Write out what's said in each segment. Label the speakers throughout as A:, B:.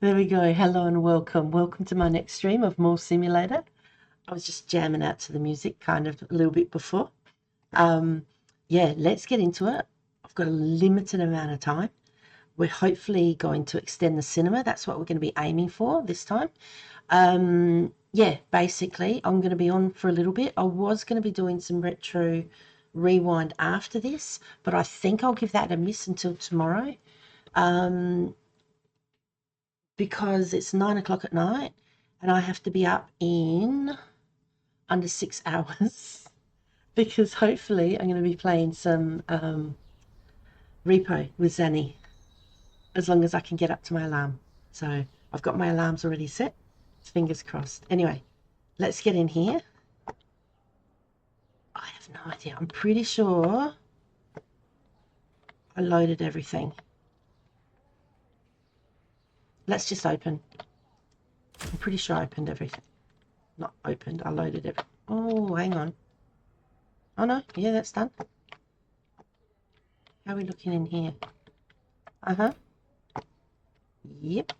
A: There we go. Hello and welcome. Welcome to my next stream of More Simulator. I was just jamming out to the music kind of a little bit before. Yeah, let's get into it. I've got a limited amount of time. We're hopefully going to extend the cinema. That's what we're going to be aiming for this time. Yeah, basically, I'm going to be on for a little bit. I was going to be doing some retro rewind after this, but I think I'll give that a miss until tomorrow. Because it's 9 o'clock at night and I have to be up in under 6 hours because hopefully I'm going to be playing some repo with Zanny as long as I can get up to my alarm. So I've got my alarms already set. Fingers crossed. Anyway, let's get in here. I have no idea. I'm pretty sure I loaded everything. Let's just open. I'm pretty sure I opened everything. Not opened, I loaded everything. Oh, hang on. Oh no, yeah, that's done. How are we looking in here? Uh-huh. Yep.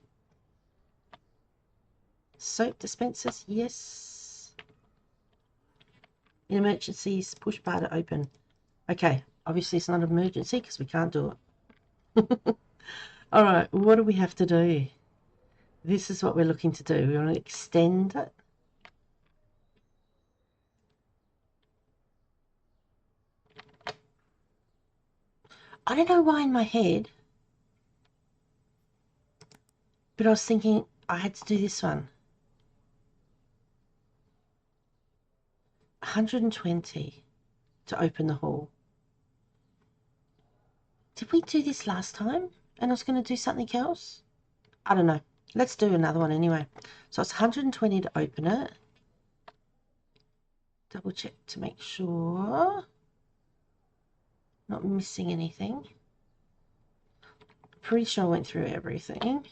A: Soap dispensers, yes. In emergencies, push bar to open. Okay, obviously it's not an emergency because we can't do it. All right, what do we have to do? This is what we're looking to do. We want to extend it. I don't know why in my head, but I was thinking I had to do this one. 120 to open the hall. Did we do this last time? And I was going to do something else? I don't know. Let's do another one anyway. So it's 120 to open it. Double check to make sure not missing anything. Pretty sure I went through everything.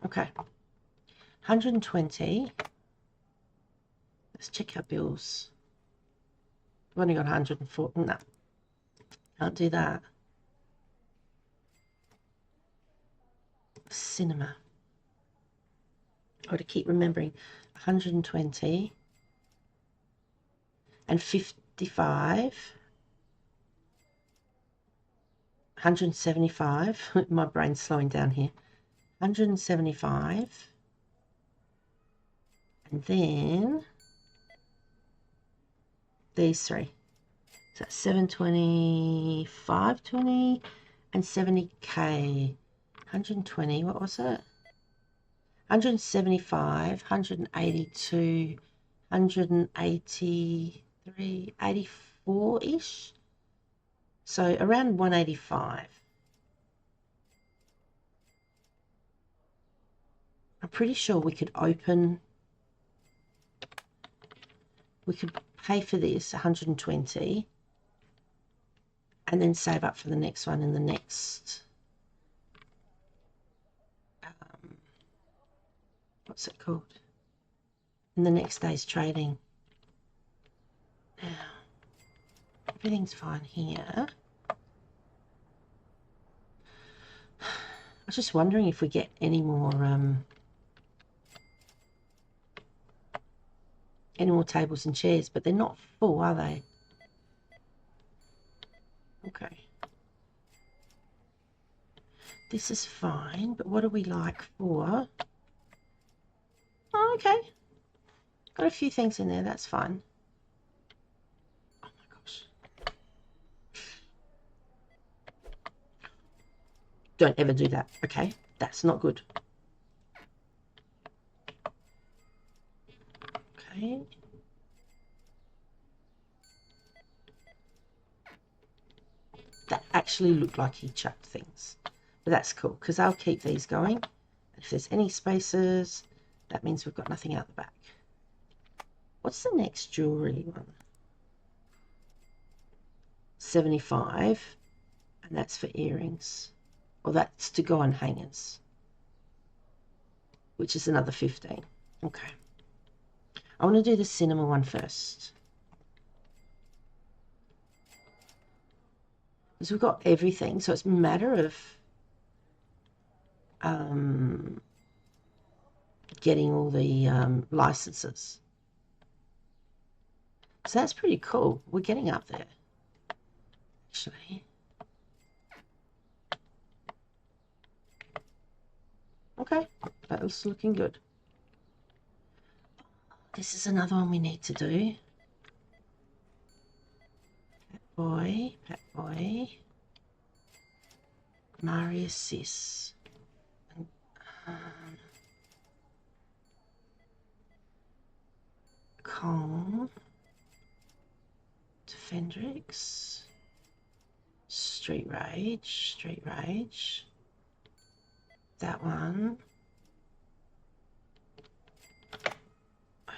A: Okay, 120. Let's check our bills. We've only got 104. No, can't do that. Cinema. I've got to keep remembering 120 and 55. 175. My brain's slowing down here. 175. And then these three. So that's 720, 520, and 70k. 120, what was it? 175, 182, 183, 84-ish. So around 185. I'm pretty sure we could pay for this 120 and then save up for the next one in the next what's it called? In the next day's trading. Now, everything's fine here. I was just wondering if we get any more tables and chairs, but they're not full, are they? Okay. This is fine, but what do we like for? Oh, okay. Got a few things in there, that's fine. Oh my gosh. Don't ever do that, okay? That's not good. Okay. That actually looked like he chucked things. But that's cool, because I'll keep these going. If there's any spaces, that means we've got nothing out the back. What's the next jewellery one? 75, and that's for earrings. Or that's to go on hangers, which is another 15. Okay. I want to do the cinema one first. Because we've got everything, so it's a matter of getting all the licenses. So that's pretty cool. We're getting up there, actually. Okay, that was looking good. This is another one we need to do. Pat Boy, Marius Sis, and, Kong, Defendrix, Street Rage, that one.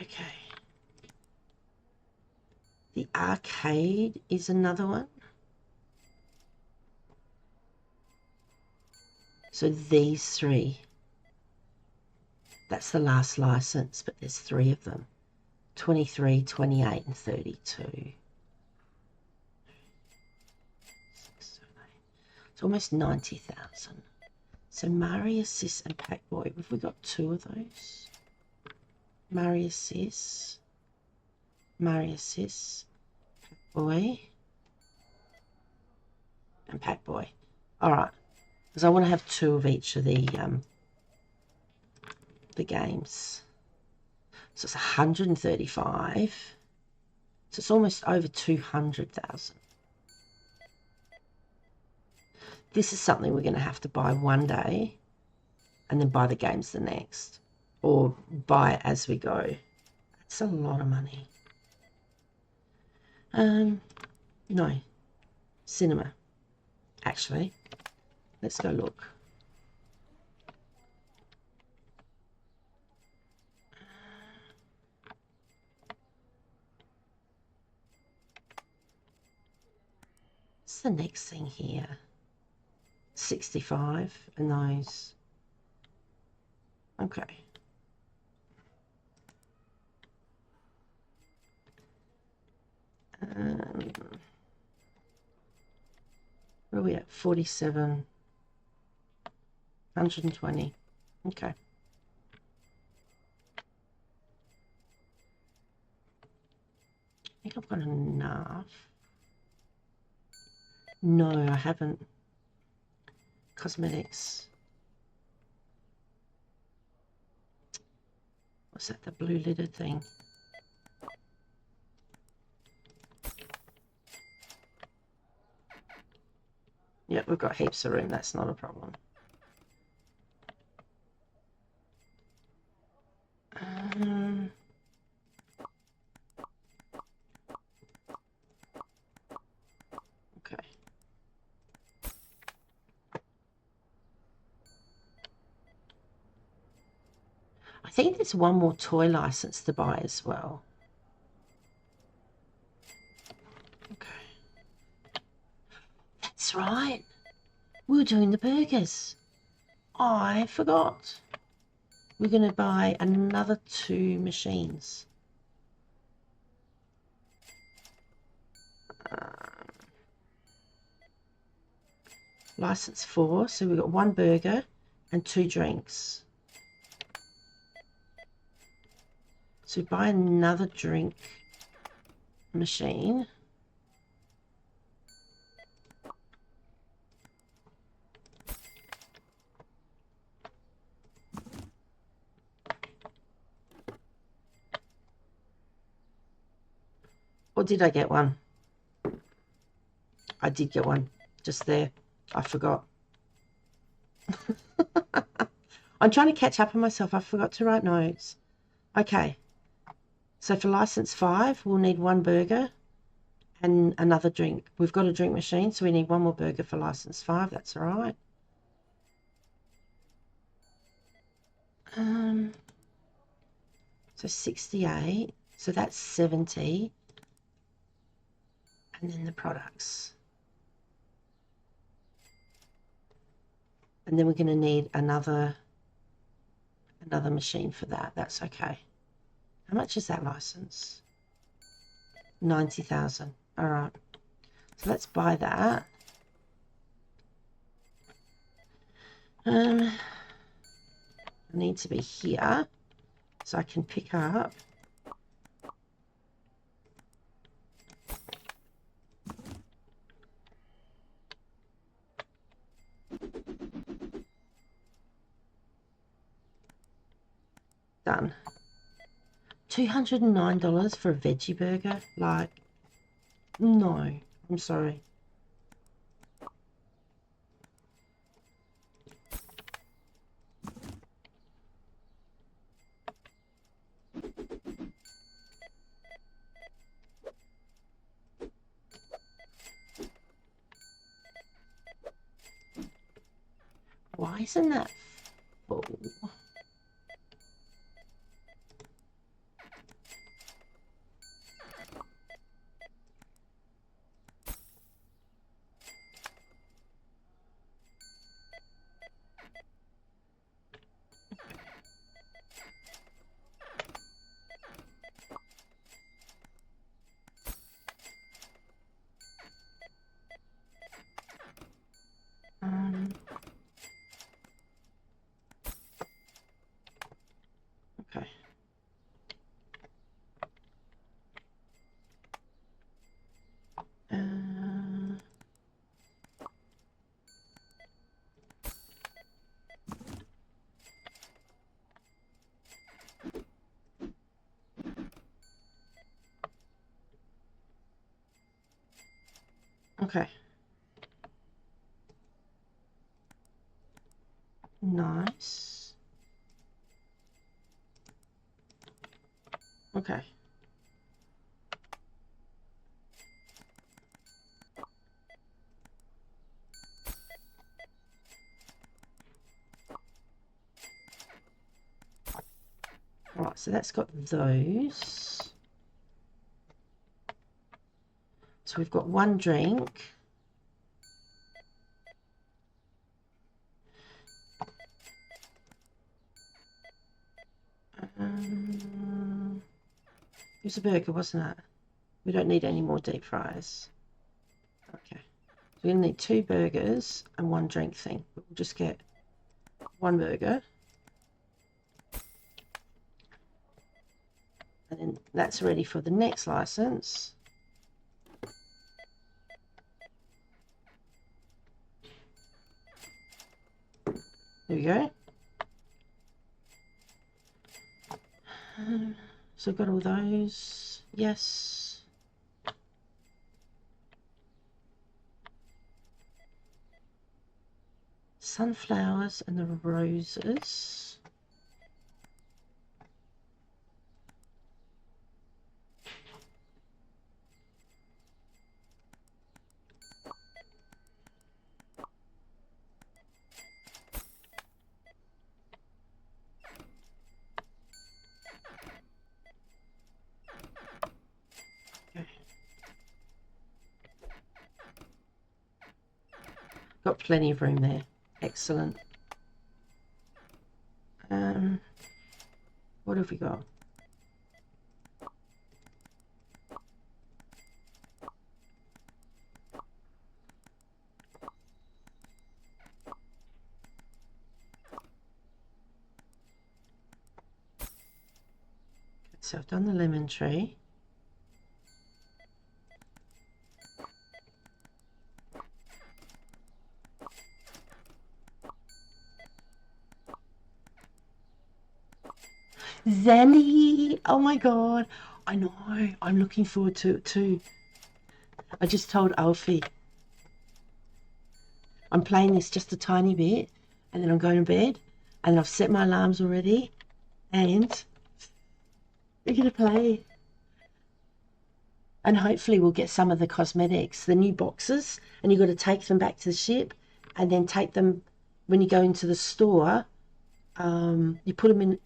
A: Okay. The Arcade is another one. So these three. That's the last license, but there's 3 of them. 23, 28, and 32. It's almost 90,000. So Marius Sis and Pack Boy. Have we got 2 of those? Marius Sis, Pack Boy, and Pack Boy. All right, because I want to have 2 of each of the games. So it's 135. So it's almost over 200,000. This is something we're going to have to buy one day and then buy the games the next, or buy it as we go. That's a lot of money. No, cinema. Actually, let's go look. What's the next thing here? 65 and those. Okay. Where are we at? 47. 120. Okay. I think I've got enough. No, I haven't. Cosmetics. What's that? The blue lidded thing. Yeah, we've got heaps of room. That's not a problem. Okay. I think there's one more toy license to buy as well. Okay. That's right. We were doing the burgers. I forgot. We're going to buy another 2 machines. License 4. So we've got 1 burger and 2 drinks. So buy another drink machine. Or did I get one? I did get one. Just there. I forgot. I'm trying to catch up on myself. I forgot to write notes. Okay. So for license 5, we'll need 1 burger and another drink. We've got a drink machine, so we need 1 more burger for license 5. That's all right. So 68. So that's 70. And then the products. And then we're going to need another machine for that. That's okay. How much is that license? 90,000. All right. So let's buy that. need to be here so I can pick up. Done. $209 for a veggie burger? Like, no, I'm sorry. Why isn't that full? Okay. Okay. Nice. Okay. Right, so that's got those. So we've got one drink. It was a burger, wasn't it? We don't need any more deep fries. Okay. So we're going to need 2 burgers and 1 drink thing. We'll just get 1 burger. And then that's ready for the next license. There we go. So I've got all those. Yes. Sunflowers and the roses. Got plenty of room there. Excellent. What have we got? So I've done the lemon tree. Zanny! Oh my god. I know. I'm looking forward to it too. I just told Alfie I'm playing this just a tiny bit and then I'm going to bed and I've set my alarms already and we're going to play. And hopefully we'll get some of the cosmetics, the new boxes, and you've got to take them back to the ship and then take them when you go into the store. You put them in.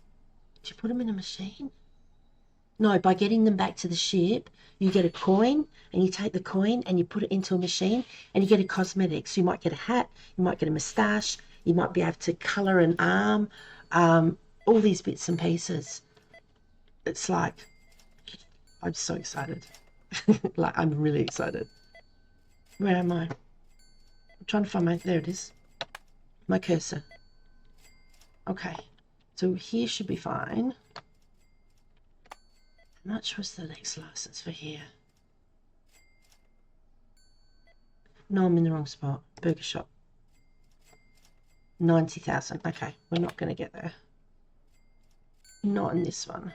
A: Do you put them in a machine? No, by getting them back to the ship, you get a coin and you take the coin and you put it into a machine and you get a cosmetic. So you might get a hat, you might get a moustache, you might be able to colour an arm, all these bits and pieces. It's like, I'm so excited. Like, I'm really excited. Where am I? I'm trying to find there it is. My cursor. Okay. So here should be fine. How much was the next license for here? No, I'm in the wrong spot. Burger shop. 90,000. Okay, we're not going to get there. Not in this one.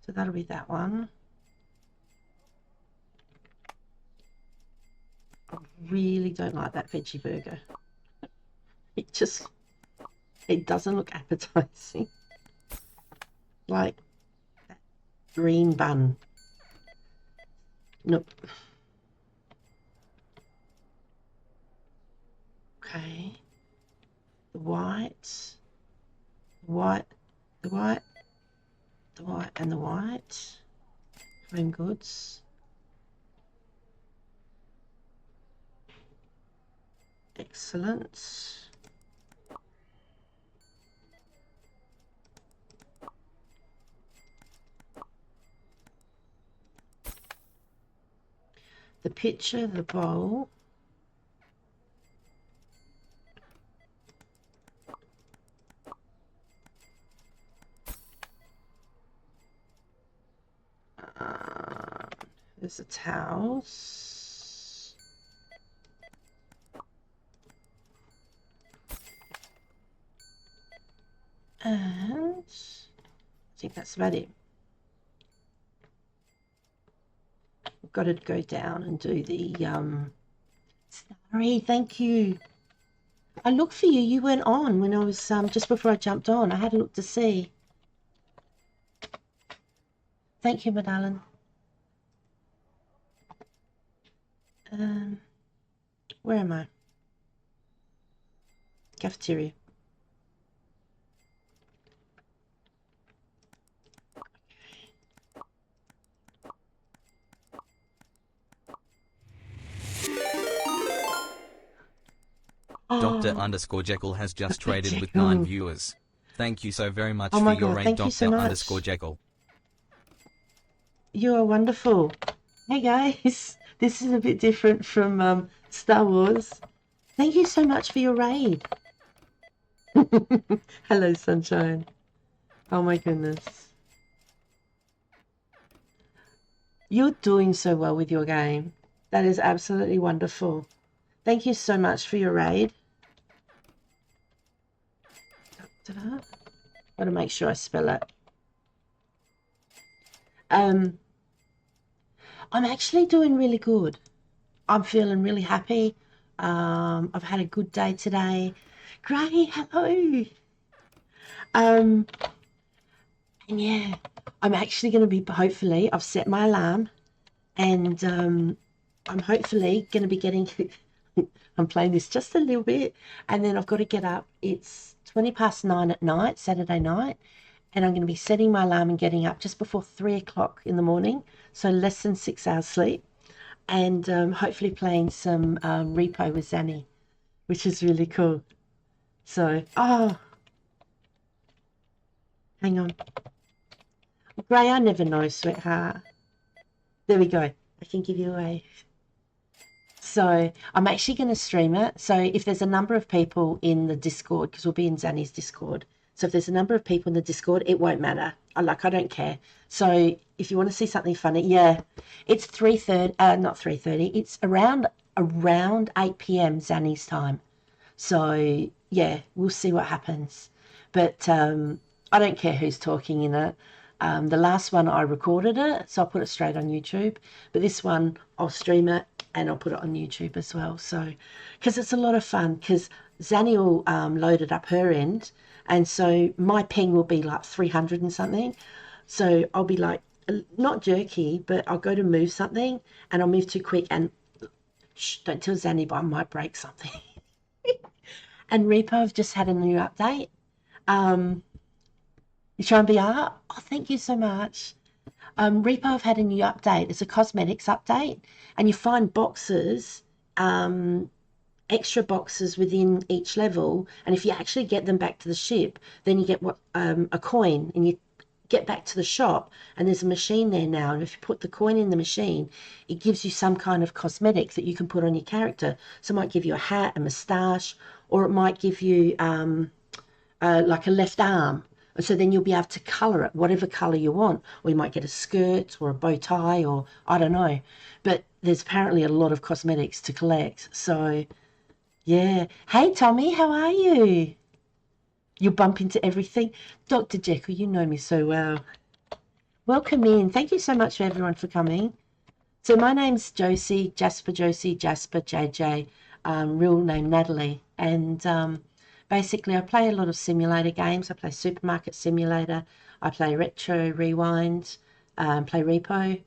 A: So that'll be that one. I really don't like that veggie burger. It doesn't look appetizing. Like that green bun. Nope. Okay. The white, and the white. Home goods. Excellent. The pitcher, the bowl. There's the towels. And I think that's about it. We've got to go down and do the Starry, thank you. I looked for you. You weren't on when I was just before I jumped on. I had a look to see. Thank you, Madalyn. Where am I? Cafeteria.
B: Dr_Jekyll has just traded with 9 viewers. Thank you so very much for your raid, Dr_Jekyll.
A: You are wonderful. Hey guys, this is a bit different from Star Wars. Thank you so much for your raid. Hello, sunshine. Oh my goodness. You're doing so well with your game. That is absolutely wonderful. Thank you so much for your raid. Got to make sure I spell it. I'm actually doing really good. I'm feeling really happy. I've had a good day today. Granny, hello. And yeah, I'm actually going to be, hopefully, I've set my alarm, and I'm hopefully going to be getting, I'm playing this just a little bit, and then I've got to get up. It's 9:20 at night, Saturday night, and I'm going to be setting my alarm and getting up just before 3 o'clock in the morning, so less than 6 hours sleep, and hopefully playing some Repo with Zanny, which is really cool. So, hang on. Gray, I never know, sweetheart. There we go. I can give you a wave. So I'm actually going to stream it. So if there's a number of people in the Discord, because we'll be in Zanny's Discord. So if there's a number of people in the Discord, it won't matter. I don't care. So if you want to see something funny, yeah, it's 3:30, not 3:30. It's around 8 p.m. Zanny's time. So yeah, we'll see what happens. But I don't care who's talking in it. The last one I recorded it, so I'll put it straight on YouTube. But this one, I'll stream it and I'll put it on YouTube as well. So, because it's a lot of fun, because Zanny will load it up her end. And so my ping will be like 300 and something. So I'll be like, not jerky, but I'll go to move something and I'll move too quick and shh, don't tell Zanny, but I might break something. And Repo have just had a new update. You try and VR? Oh, thank you so much. Repo have had a new update. It's a cosmetics update, and you find boxes, extra boxes within each level, and if you actually get them back to the ship, then you get a coin, and you get back to the shop and there's a machine there now, and if you put the coin in the machine, it gives you some kind of cosmetic that you can put on your character. So it might give you a hat, a moustache, or it might give you like a left arm. So then you'll be able to colour it, whatever colour you want. Or you might get a skirt or a bow tie, or I don't know. But there's apparently a lot of cosmetics to collect. So, yeah. Hey, Tommy, how are you? You bump into everything. Dr. Jekyll, you know me so well. Welcome in. Thank you so much for everyone for coming. So my name's Josie, Jasper JJ, real name Natalie. And basically I play a lot of simulator games. I play Supermarket Simulator. I play Retro Rewind, play Repo.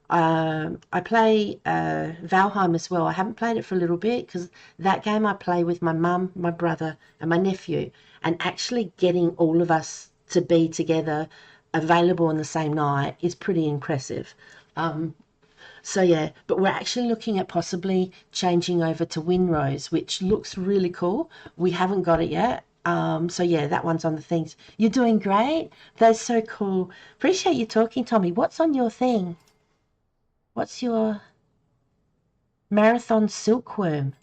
A: I play Valheim as well. I haven't played it for a little bit because that game I play with my mum, my brother and my nephew, and actually getting all of us to be together available on the same night is pretty impressive. So yeah, but we're actually looking at possibly changing over to Winrose, which looks really cool. We haven't got it yet. So yeah, that one's on the things. You're doing great. That's so cool. Appreciate you talking, Tommy. What's on your thing? What's your Marathon Silkworm?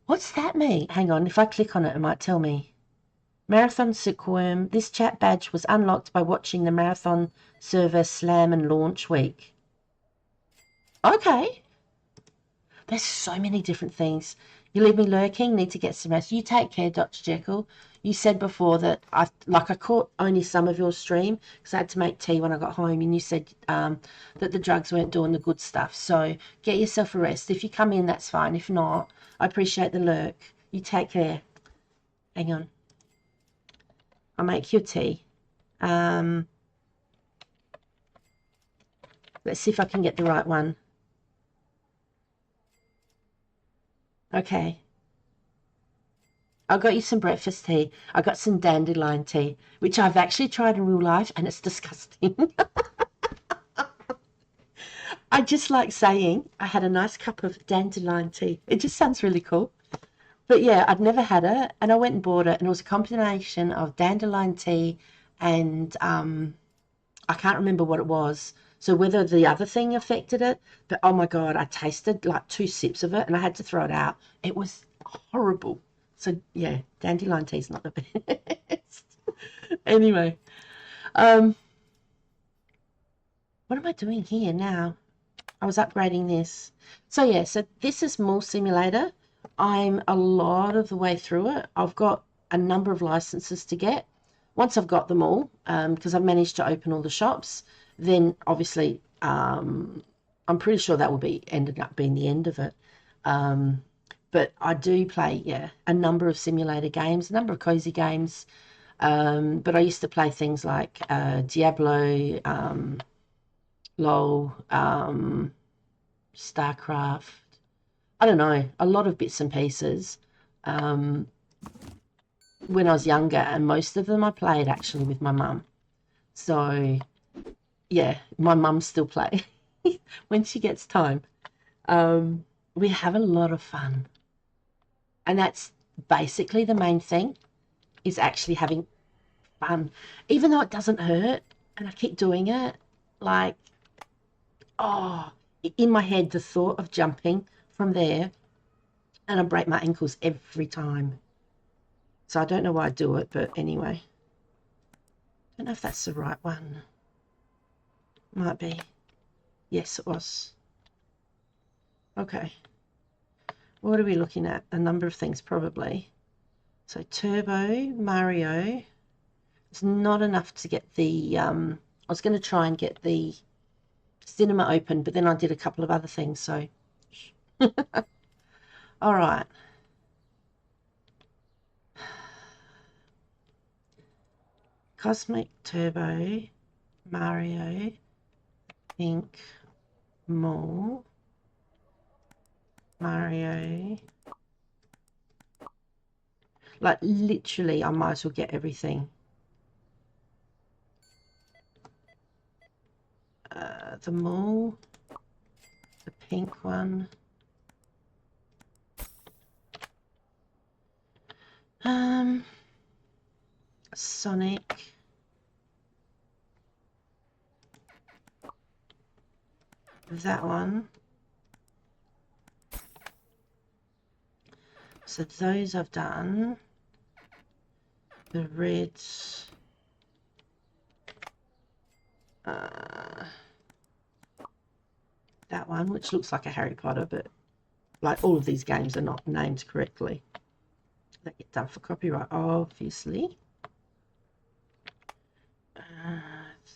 A: What's that mean? Hang on, if I click on it, it might tell me. Marathon Silkworm. This chat badge was unlocked by watching the Marathon server slam and launch week. Okay. There's so many different things. You leave me lurking, need to get some rest. You take care, Dr. Jekyll. You said before that I caught only some of your stream because I had to make tea when I got home, and you said that the drugs weren't doing the good stuff. So get yourself a rest. If you come in, that's fine. If not, I appreciate the lurk. You take care. Hang on. I'll make your tea. Let's see if I can get the right one. Okay. I got you some breakfast tea. I got some dandelion tea, which I've actually tried in real life, and it's disgusting. I just like saying I had a nice cup of dandelion tea. It just sounds really cool. But yeah, I'd never had it, and I went and bought it, and it was a combination of dandelion tea and I can't remember what it was. So whether the other thing affected it, but oh my God, I tasted like 2 sips of it and I had to throw it out. It was horrible. So yeah, dandelion tea is not the best. Anyway, what am I doing here now? I was upgrading this. So yeah, so this is Mall Simulator. I'm a lot of the way through it. I've got a number of licenses to get. Once I've got them all, because I've managed to open all the shops, then obviously I'm pretty sure that will be ended up being the end of it. But I do play, yeah, a number of simulator games, a number of cozy games. But I used to play things like Diablo, LOL, StarCraft. I don't know, a lot of bits and pieces when I was younger, and most of them I played actually with my mum. So yeah, my mum still play when she gets time. We have a lot of fun, and that's basically the main thing, is actually having fun, even though it doesn't hurt, and I keep doing it. Like, oh, in my head, the thought of jumping from there, and I break my ankles every time. So I don't know why I do it, but anyway. I don't know if that's the right one. Might be. Yes, it was. Okay. What are we looking at? A number of things, probably. So Turbo, Mario. It's not enough to get the... I was going to try and get the cinema open, but then I did a couple of other things, so... All right. Cosmic Turbo, Mario, Pink, Mall, Mario. Like, literally, I might as well get everything. The Mall, the pink one. Sonic. that one. So those I've done. The reds. That one, which looks like a Harry Potter, but like all of these games are not named correctly. That get done for copyright, obviously.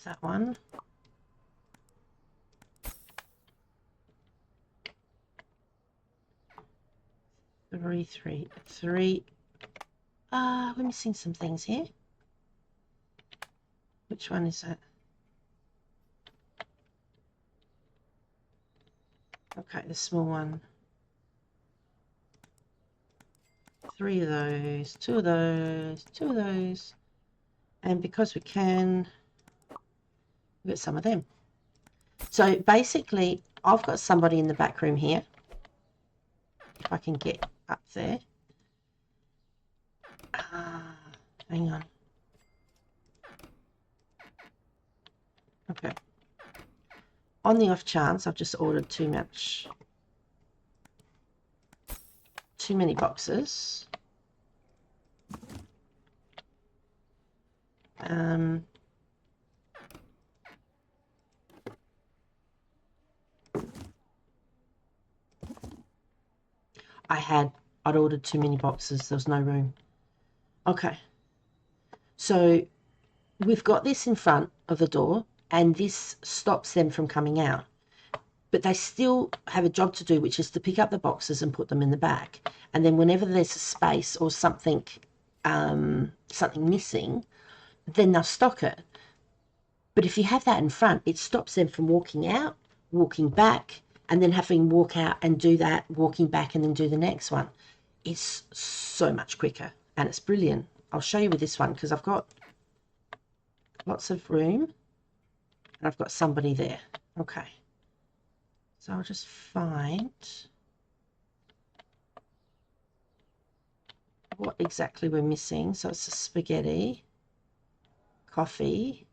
A: That one. Three. We're missing some things here. Which one is that? Okay, the small one. 3 of those, 2 of those, 2 of those. And because we can, we've got some of them. So basically, I've got somebody in the back room here. If I can get up there. Hang on. Okay. On the off chance, I've just ordered too many boxes. I'd ordered too many boxes. There was no room. Okay. So we've got this in front of the door, and this stops them from coming out. But they still have a job to do, which is to pick up the boxes and put them in the back. And then whenever there's a space or something missing, then they'll stock it. But if you have that in front, it stops them from walking out, walking back, and then having to walk out and do that, walking back and then do the next one. It's so much quicker, and it's brilliant. I'll show you with this one because I've got lots of room and I've got somebody there. Okay. So I'll just find what exactly we're missing. So it's a spaghetti, coffee.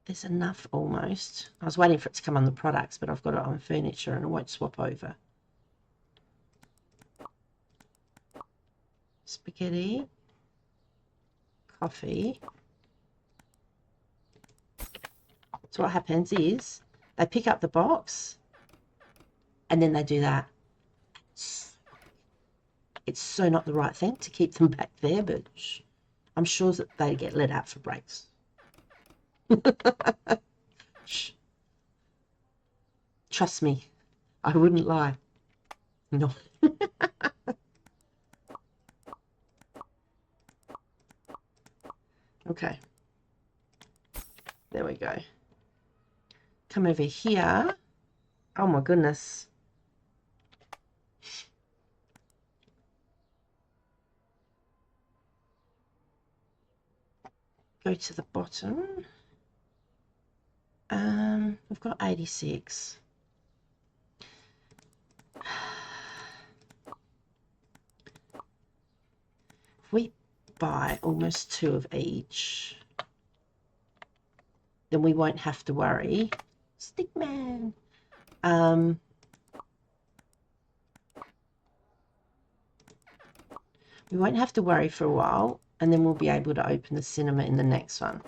A: There's enough almost. I was waiting for it to come on the products, but I've got it on furniture and it won't swap over. Spaghetti, coffee. So what happens is they pick up the box and then they do that. It's so not the right thing to keep them back there, but I'm sure that they get let out for breaks. Trust me, I wouldn't lie. No. Okay. There we go. Come over here. Oh my goodness. Go to the bottom. We've got 86. If we buy almost 2 of each, then we won't have to worry. Stickman. We won't have to worry for a while, and then we'll be able to open the cinema in the next one.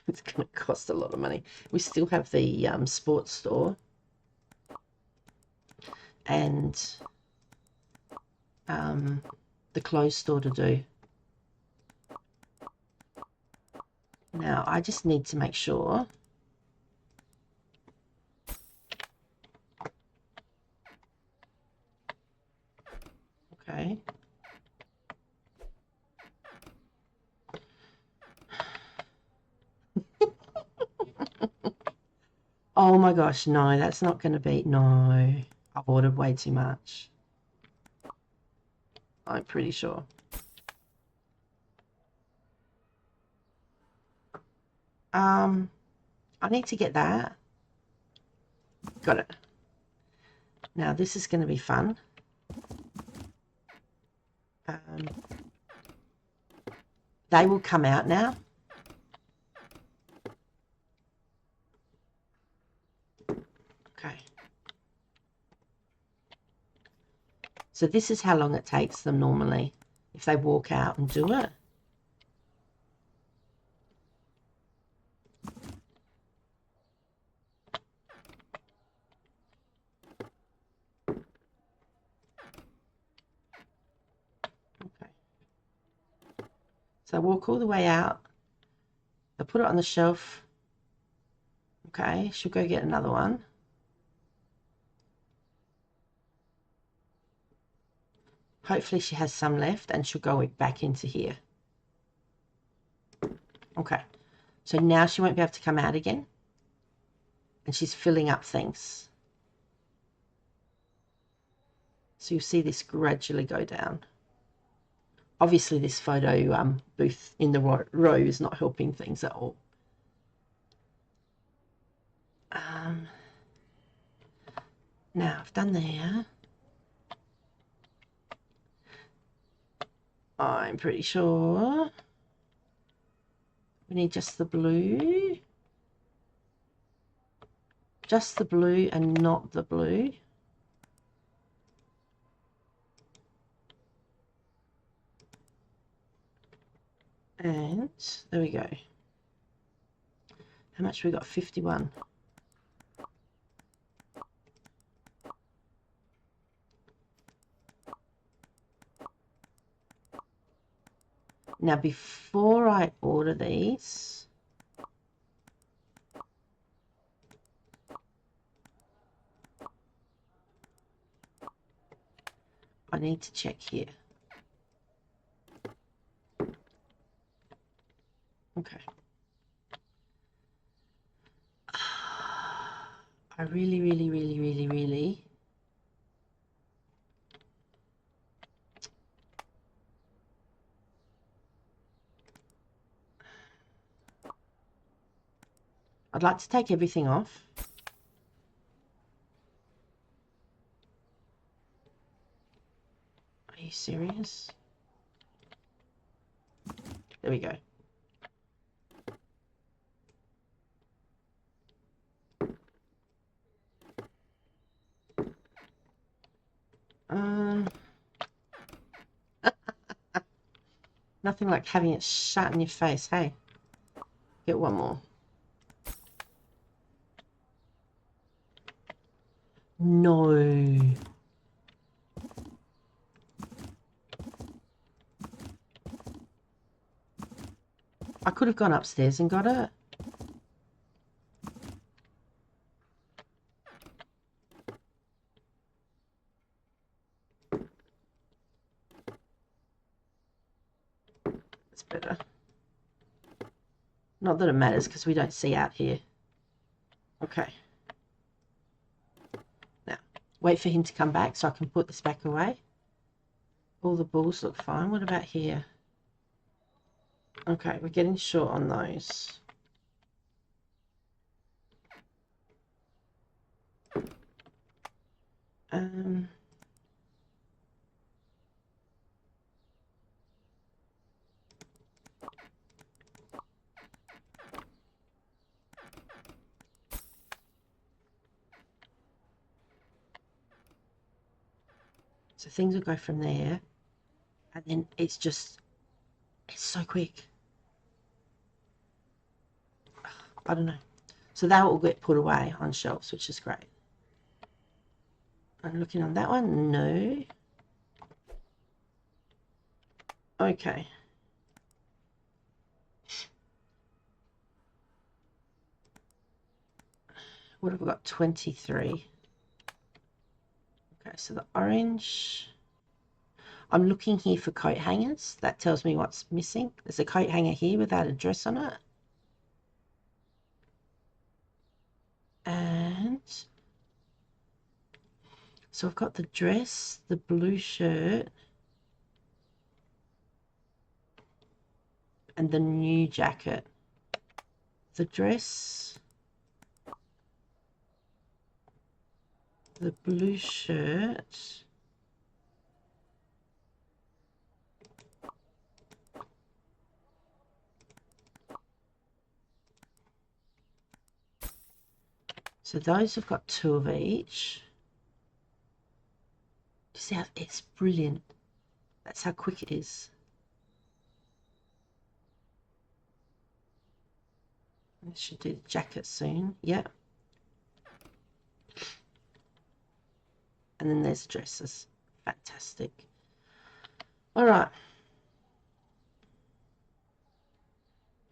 A: It's going to cost a lot of money. We still have the sports store and the clothes store to do. Now, I just need to make sure okay. Oh my gosh, no, that's not going to be, no, I've ordered way too much. I'm pretty sure. I need to get that. Got it. Now this is going to be fun. They will come out now. Okay. So this is how long it takes them normally if they walk out and do it. Okay. So walk all the way out. They'll put it on the shelf. Okay, she'll go get another one. Hopefully she has some left and she'll go back into here. Okay, so now she won't be able to come out again. And she's filling up things. So you'll see this gradually go down. Obviously this photo booth in the row is not helping things at all. Now I've done there. I'm pretty sure we need just the blue. Just the blue and not the blue. And there we go. How much we got? 51. Now before I order these, I need to check here. Okay. I really I'd like to take everything off. Are you serious? There we go. Nothing like having it shut in your face, hey? Get one more. No. I could have gone upstairs and got it. It's better. Not that it matters because we don't see out here. Okay. Now, wait for him to come back so I can put this back away. All the balls look fine. What about here? Okay, we're getting short on those. So things will go from there, and then it's so quick. I don't know. So that will get put away on shelves, which is great. I'm looking on that one. No. Okay. What have we got? 23. Okay, so the orange. I'm looking here for coat hangers. That tells me what's missing. There's a coat hanger here without a dress on it. And so I've got the dress, the blue shirt, and the new jacket. The dress, the blue shirt, So those have got 2 of each. You see how it's brilliant. That's how quick it is. I should do the jacket soon. Yeah. And then there's dresses. Fantastic. All right.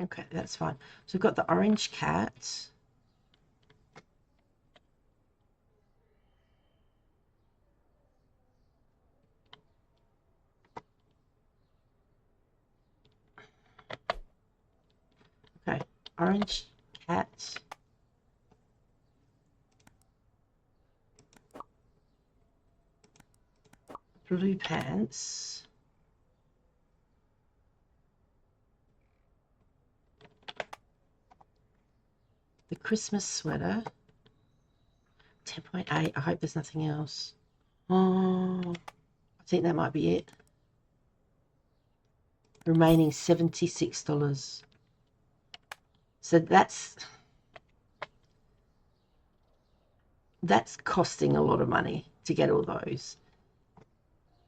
A: Okay, that's fine. So we've got the orange cat. Okay, orange cat. Blue pants. The Christmas sweater. 10.8. I hope there's nothing else. Oh, I think that might be it. Remaining $76. So that's costing a lot of money to get all those.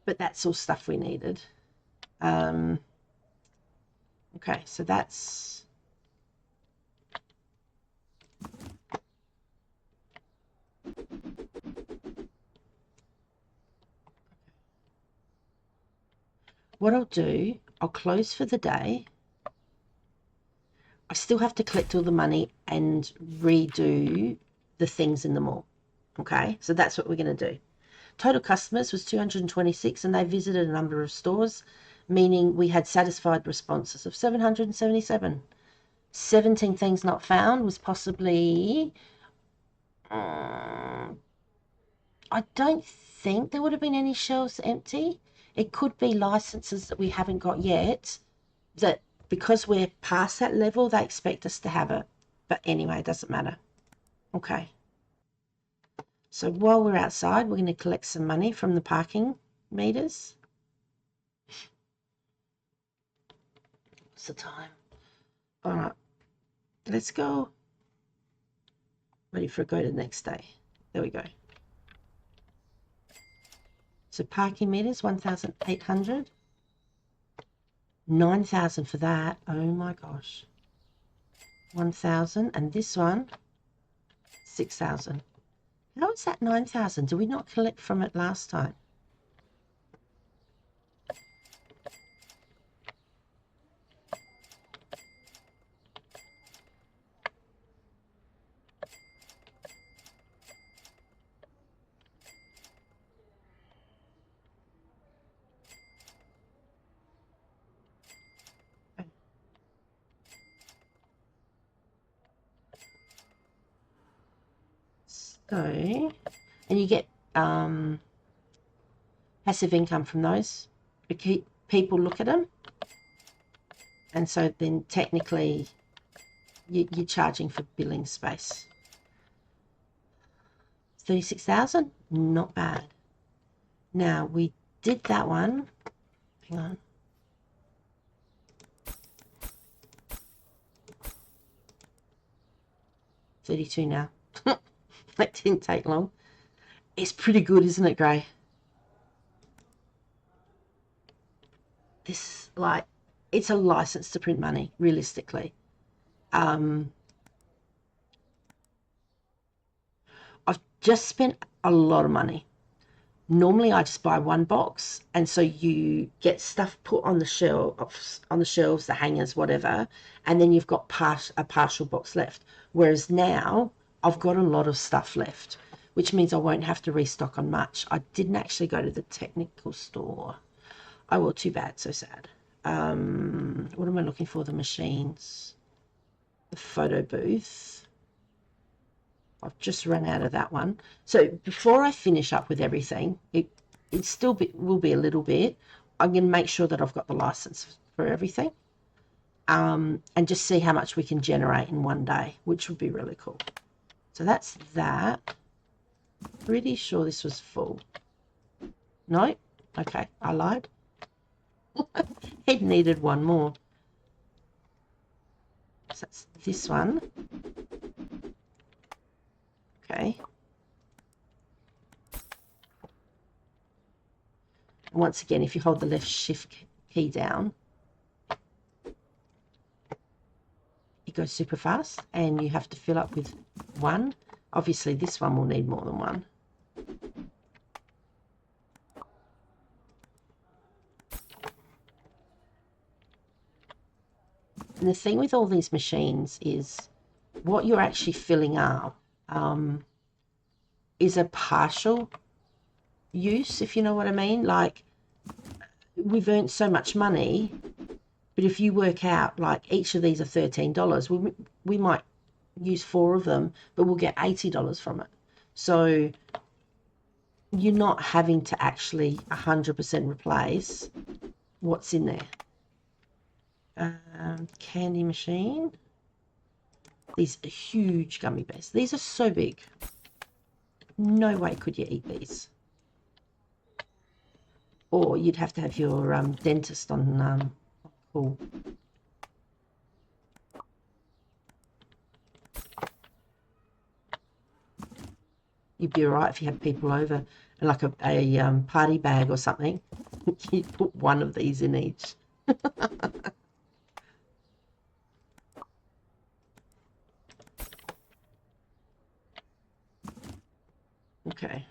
A: But that's all stuff we needed. Okay, so that's... What I'll do, I'll close for the day. I still have to collect all the money and redo the things in the mall. Okay, so that's what we're going to do. Total customers was 226 and they visited a number of stores, meaning we had satisfied responses of 777. 17 things not found was possibly... I don't think there would have been any shelves empty. It could be licenses that we haven't got yet, that because we're past that level, they expect us to have it. But anyway, it doesn't matter. Okay. So while we're outside, we're going to collect some money from the parking meters. What's the time? All right. Let's go. Ready for a go to the next day. There we go. So parking meters, 1,800. 9,000 for that. Oh my gosh. 1,000. And this one, 6,000. How is that 9,000? Did we not collect from it last time? So, and you get passive income from those. People look at them, and so then technically you're charging for billing space. 36,000, not bad. Now we did that one. Hang on. $32 now. That didn't take long. It's pretty good, isn't it, Gray? This, like, it's a license to print money, realistically. I've just spent a lot of money. Normally I just buy one box, and so you get stuff put on the shelves, the hangers, whatever, and then you've got a partial box left. Whereas now I've got a lot of stuff left, which means I won't have to restock on much. I didn't actually go to the technical store. Oh well, too bad, so sad. What am I looking for? The machines, the photo booth. I've just run out of that one. So before I finish up with everything, it still will be a little bit. I'm going to make sure that I've got the license for everything, and just see how much we can generate in one day, which would be really cool. So that's that. Pretty sure this was full. No? Okay, I lied. It needed one more. So that's this one. Once again, if you hold the left shift key down, it goes super fast, and you have to fill up with one. Obviously, this one will need more than one. And the thing with all these machines is what you're actually filling up is a partial use, if you know what I mean. Like, we've earned so much money, but if you work out, like, each of these are $13, we might use 4 of them, but we'll get $80 from it. So you're not having to actually 100% replace what's in there. Candy machine. These are huge gummy bears. These are so big. No way could you eat these. Or you'd have to have your dentist on call. You'd be all right if you had people over, and like a party bag or something. You'd put one of these in each. Okay.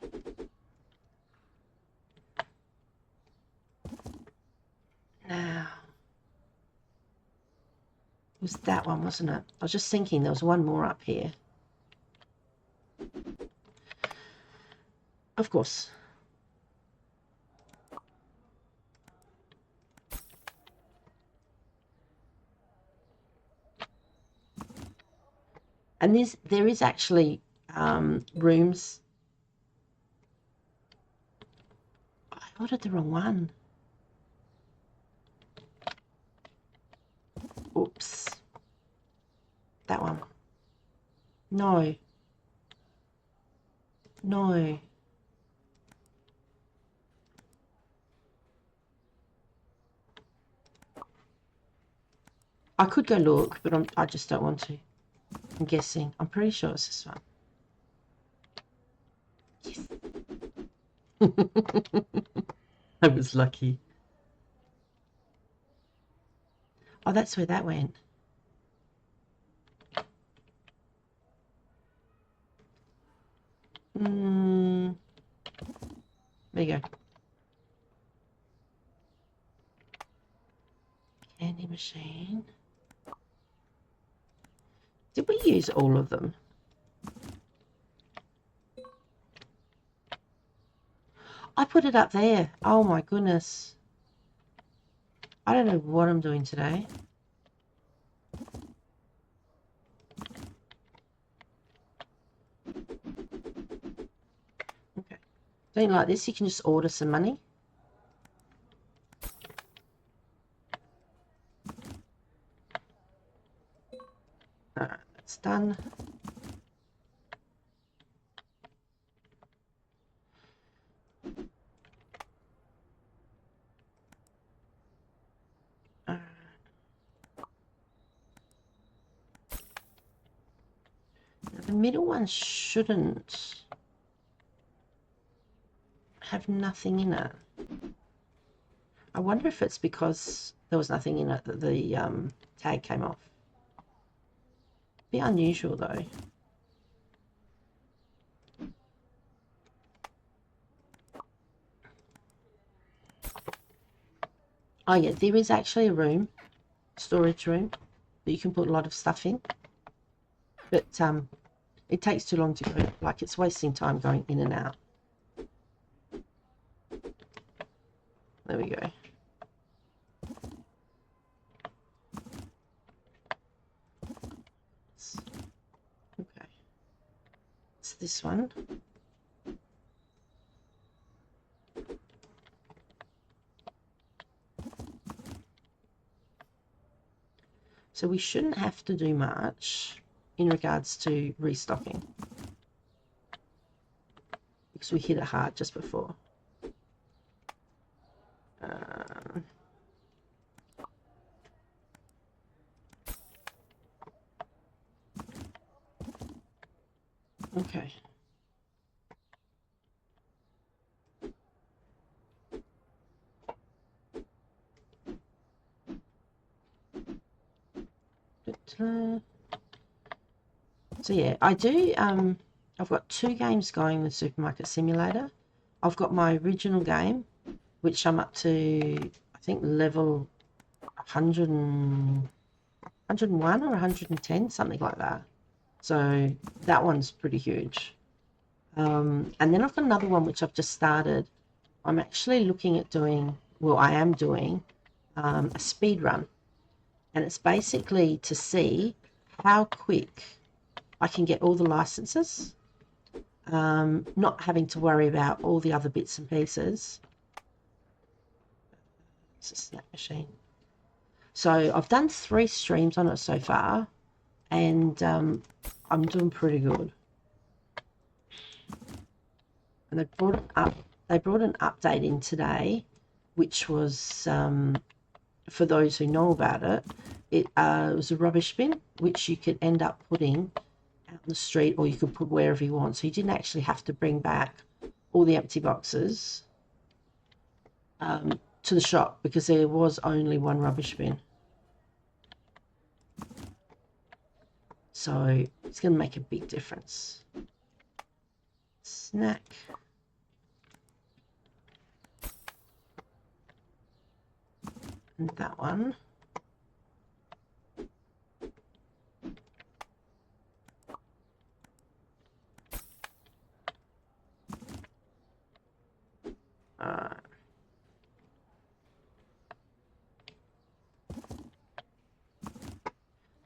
A: Now, it was that one, wasn't it? I was just thinking there was one more up here. Of course. And there is actually rooms. I ordered the wrong one. Oops. That one. No. No. I could go look, but I just don't want to. I'm guessing. I'm pretty sure it's this one. Yes. I was lucky. Oh, that's where that went. There you go. Candy machine. Did we use all of them? I put it up there. Oh my goodness. I don't know what I'm doing today. Okay. Something like this, you can just order some money. Alright, that's done. The middle one shouldn't have nothing in it. I wonder if it's because there was nothing in it that the tag came off. Be unusual though. Oh yeah, there is actually a room, storage room, that you can put a lot of stuff in. But it takes too long to go. Like, it's wasting time going in and out. There we go. Okay. It's this one. So we shouldn't have to do much in regards to restocking, because we hit it hard just before. Okay. So yeah, I do, I've got 2 games going with Supermarket Simulator. I've got my original game, which I'm up to, I think, level 100 101 or 110, something like that. So that one's pretty huge. And then I've got another one which I've just started. I'm actually looking at doing, well, I am doing a speed run. And it's basically to see how quick I can get all the licenses, not having to worry about all the other bits and pieces. It's a snap machine. So I've done 3 streams on it so far, and I'm doing pretty good. And they brought an update in today, which was, for those who know about it, it was a rubbish bin which you could end up putting out in the street, or you could put wherever you want. So you didn't actually have to bring back all the empty boxes to the shop, because there was only one rubbish bin. So it's going to make a big difference. Snack. And that one.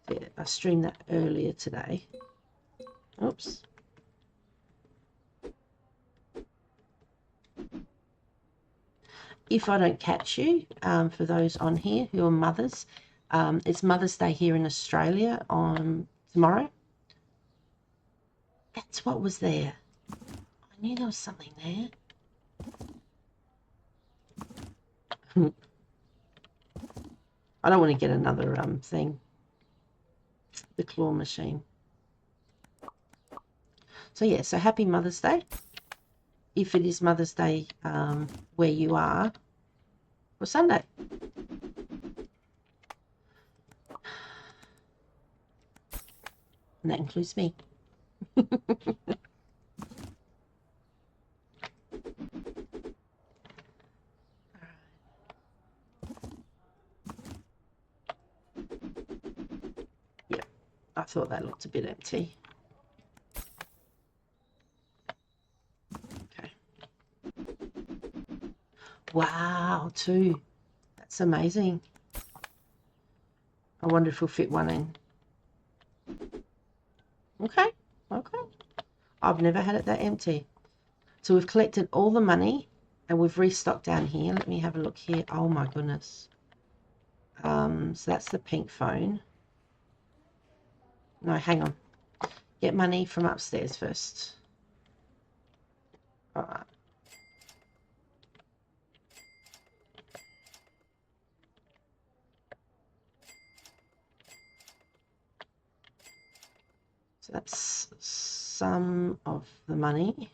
A: Yeah, I streamed that earlier today. Oops. If I don't catch you, for those on here who are mothers, it's Mother's Day here in Australia on tomorrow. That's what was there. I knew there was something there. I don't want to get another thing. The claw machine. So yeah, so happy Mother's Day. If it is Mother's Day where you are, or Sunday. And that includes me. Yeah, I thought that looked a bit empty. Okay. Wow, 2. That's amazing. I wonder if we'll fit one in. Okay, okay. I've never had it that empty. So we've collected all the money and we've restocked down here. Let me have a look here. Oh my goodness. So that's the pink phone. No, hang on. Get money from upstairs first. All right. So that's some of the money.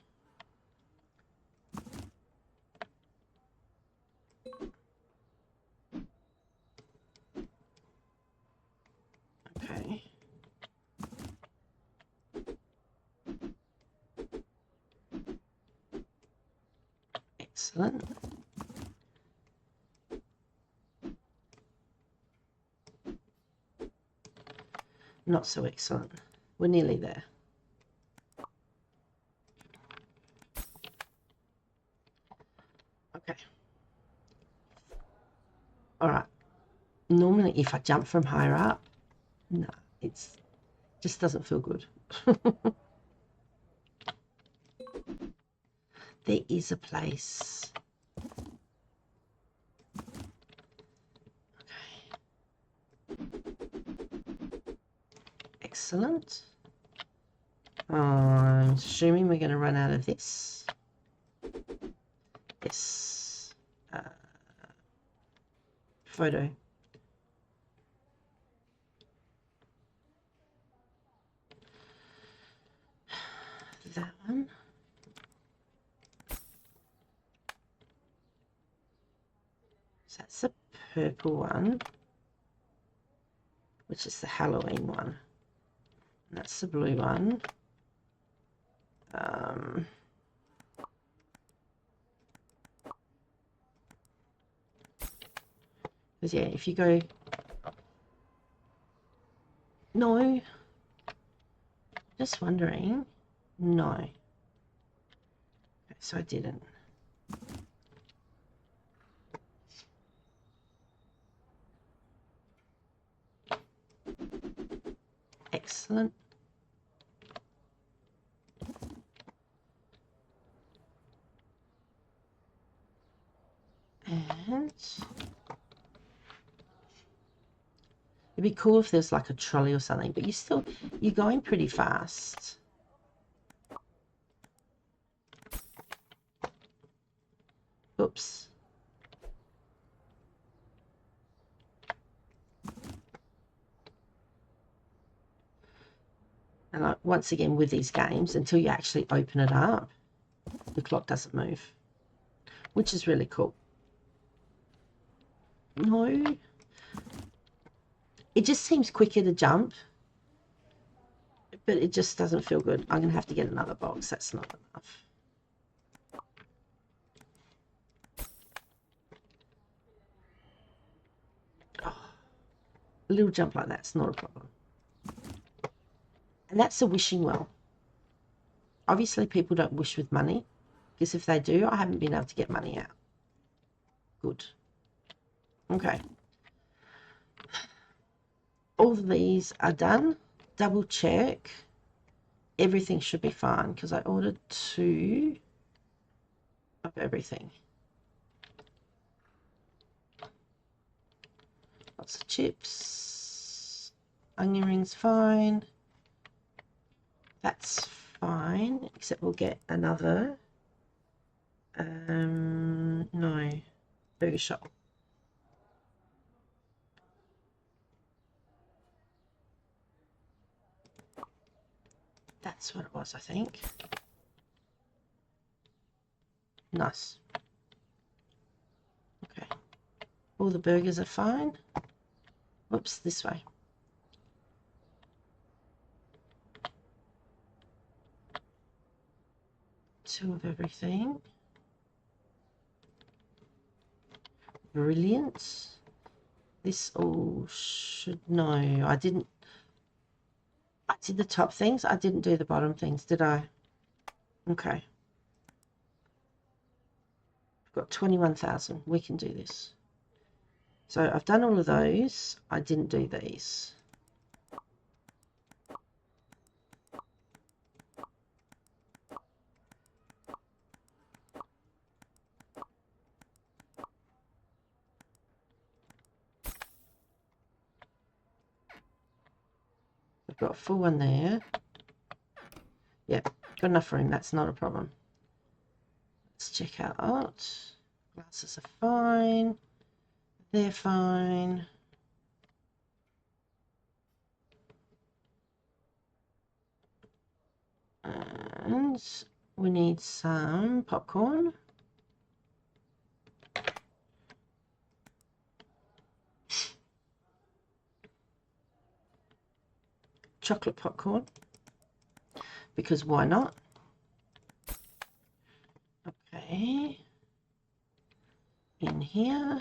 A: Okay. Excellent. Not so excellent. We're nearly there. Okay. All right. Normally, if I jump from higher up, no, it's just doesn't feel good. There is a place. Okay. Excellent. I'm assuming we're going to run out of this. Yes. Photo. That one. So that's the purple one. which is the Halloween one. And that's the blue one. Because yeah, if you go, no, just wondering, no. Okay, so I didn't. Excellent. And it'd be cool if there's like a trolley or something, but you're going pretty fast. Oops. And like, once again, with these games, until you actually open it up, the clock doesn't move, which is really cool. No. It just seems quicker to jump, but it just doesn't feel good. I'm going to have to get another box. That's not enough. Oh, a little jump like that's not a problem. And that's a wishing well. Obviously, people don't wish with money, because if they do, I haven't been able to get money out. Good. Okay. All of these are done. Double check. Everything should be fine, because I ordered 2 of everything. Lots of chips. Onion rings fine. That's fine, except we'll get another. No, burger shop. That's what it was, I think. Nice. Okay. All the burgers are fine. Whoops, this way. Two of everything. Brilliant. This all should... No, I didn't... I did the top things. I didn't do the bottom things, did I? Okay. I've got 21,000. We can do this. So I've done all of those. I didn't do these. I've got a full one there. Yep, got enough room. That's not a problem. Let's check out art. Glasses are fine. They're fine. And we need some popcorn. Chocolate popcorn. Because why not? Okay. In here,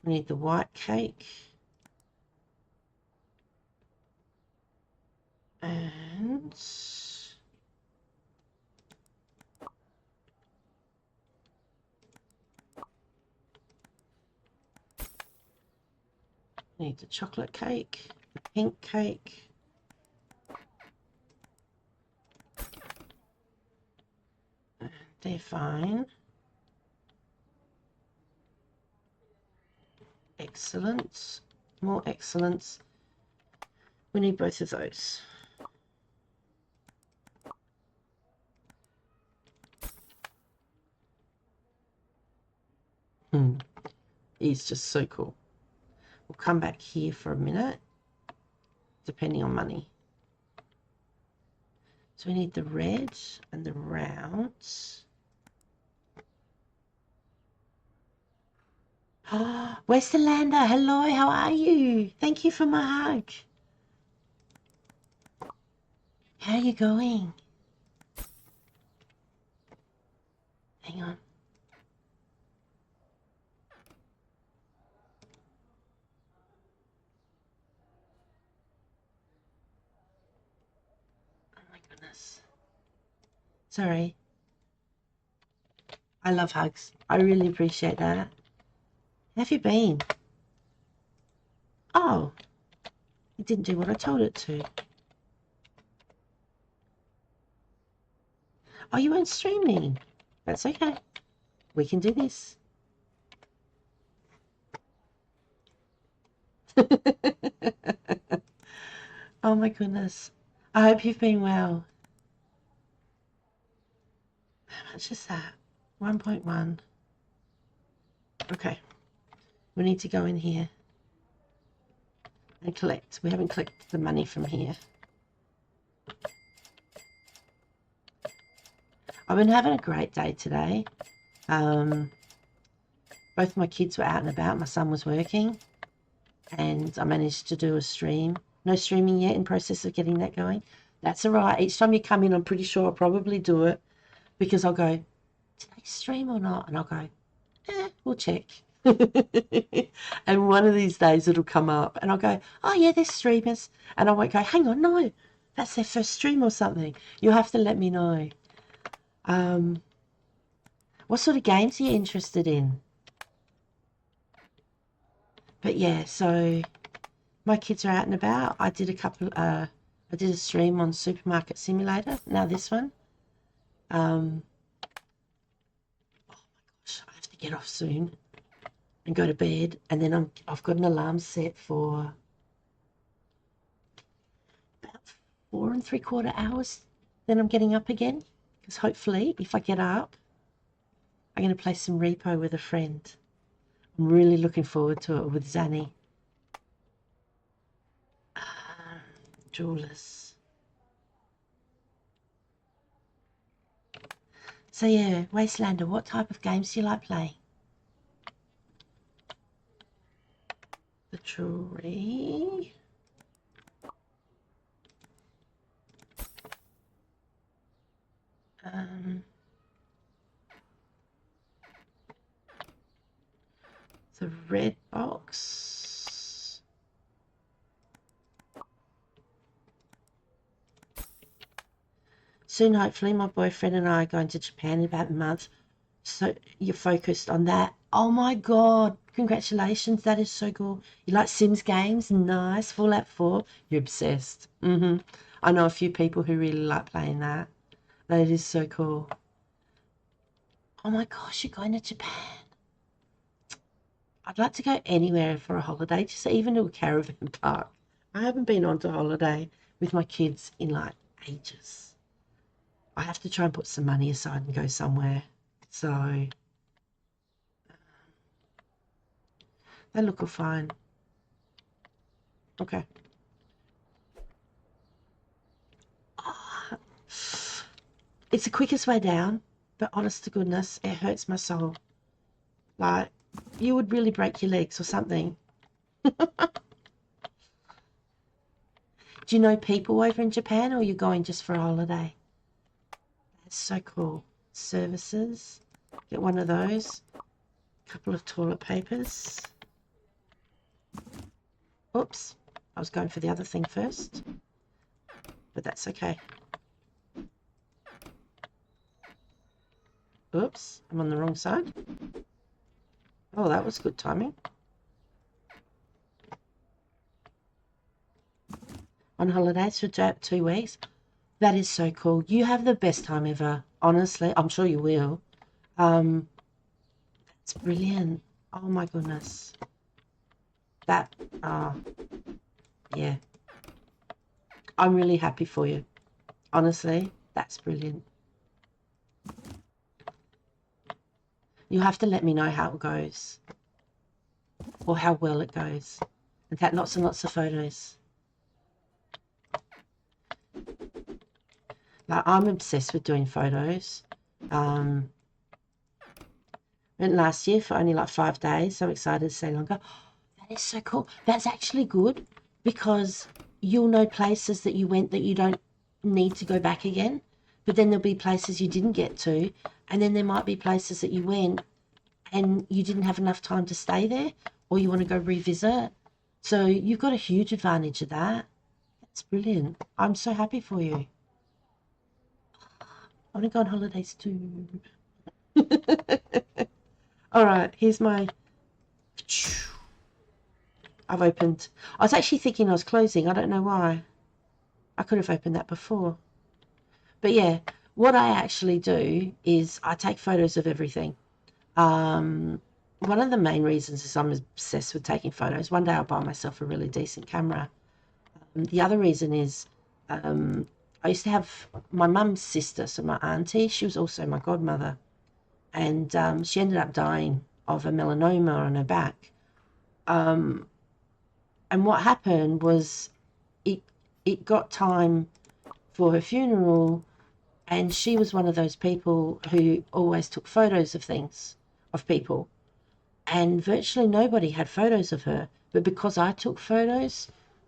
A: we need the white cake. And need the chocolate cake, the pink cake. They're fine. Excellent. More excellence. We need both of those. He's just so cool. We'll come back here for a minute, depending on money. So we need the red and the rounds. Where's the lander? Hello, how are you? Thank you for my hug. How are you going? Hang on. Oh my goodness. Sorry. I love hugs. I really appreciate that. How have you been? Oh, it didn't do what I told it to. Oh, you weren't streaming. That's okay. We can do this. Oh my goodness. I hope you've been well. How much is that? 1.1. Okay. We need to go in here and collect. We haven't collected the money from here. I've been having a great day today. Both my kids were out and about. My son was working and I managed to do a stream. No streaming yet, in process of getting that going. That's all right. Each time you come in, I'm pretty sure I'll probably do it because I'll go, did they stream or not? And I'll go, we'll check. And one of these days it'll come up and I'll go, oh yeah, they're streamers. And I won't go, hang on, no, that's their first stream or something. You'll have to let me know. What sort of games are you interested in? But yeah, so my kids are out and about. I did a stream on Supermarket Simulator. Now this one. Oh my gosh, I have to get off soon and go to bed. And then I've got an alarm set for about 4 3/4 hours. Then I'm getting up again because hopefully if I get up, I'm going to play some Repo with a friend. I'm really looking forward to it with Zanny. Jewelers. So yeah, Wastelander, what type of games do you like playing? The tree. The red box. Soon, hopefully, my boyfriend and I are going to Japan in about a month. So you're focused on that. Oh my God. Congratulations. That is so cool. You like Sims games? Nice. Fallout 4. You're obsessed. I know a few people who really like playing that. That is so cool. Oh my gosh, you're going to Japan. I'd like to go anywhere for a holiday, just even to a caravan park. I haven't been on to holiday with my kids in like ages. I have to try and put some money aside and go somewhere. So they look all fine. Okay. Oh, it's the quickest way down, but honest to goodness, it hurts my soul. Like, you would really break your legs or something. Do you know people over in Japan or are you going just for a holiday? That's so cool. Services. Get one of those. A couple of toilet papers. Oops. I was going for the other thing first. But that's okay. Oops. I'm on the wrong side. Oh, that was good timing. On holidays for 2 weeks. That is so cool. You have the best time ever. Honestly, I'm sure you will. It's brilliant. Oh my goodness. That, yeah. I'm really happy for you. Honestly, that's brilliant. You'll have to let me know how it goes. Or how well it goes. And take lots and lots of photos. Like, I'm obsessed with doing photos. Went last year for only like 5 days. So I'm excited to stay longer. That is so cool. That's actually good because you'll know places that you went that you don't need to go back again. But then there'll be places you didn't get to. And then there might be places that you went and you didn't have enough time to stay there or you want to go revisit. So you've got a huge advantage of that. That's brilliant. I'm so happy for you. I want to go on holidays too. All right, here's my... I've opened... I was actually thinking I was closing. I don't know why. I could have opened that before. But yeah, what I actually do is I take photos of everything. One of the main reasons is I'm obsessed with taking photos. One day I'll buy myself a really decent camera. The other reason is I used to have my mum's sister, so my auntie, she was also my godmother. And she ended up dying of a melanoma on her back. And what happened was it got time for her funeral, and she was one of those people who always took photos of things, of people. And virtually nobody had photos of her. But because I took photos,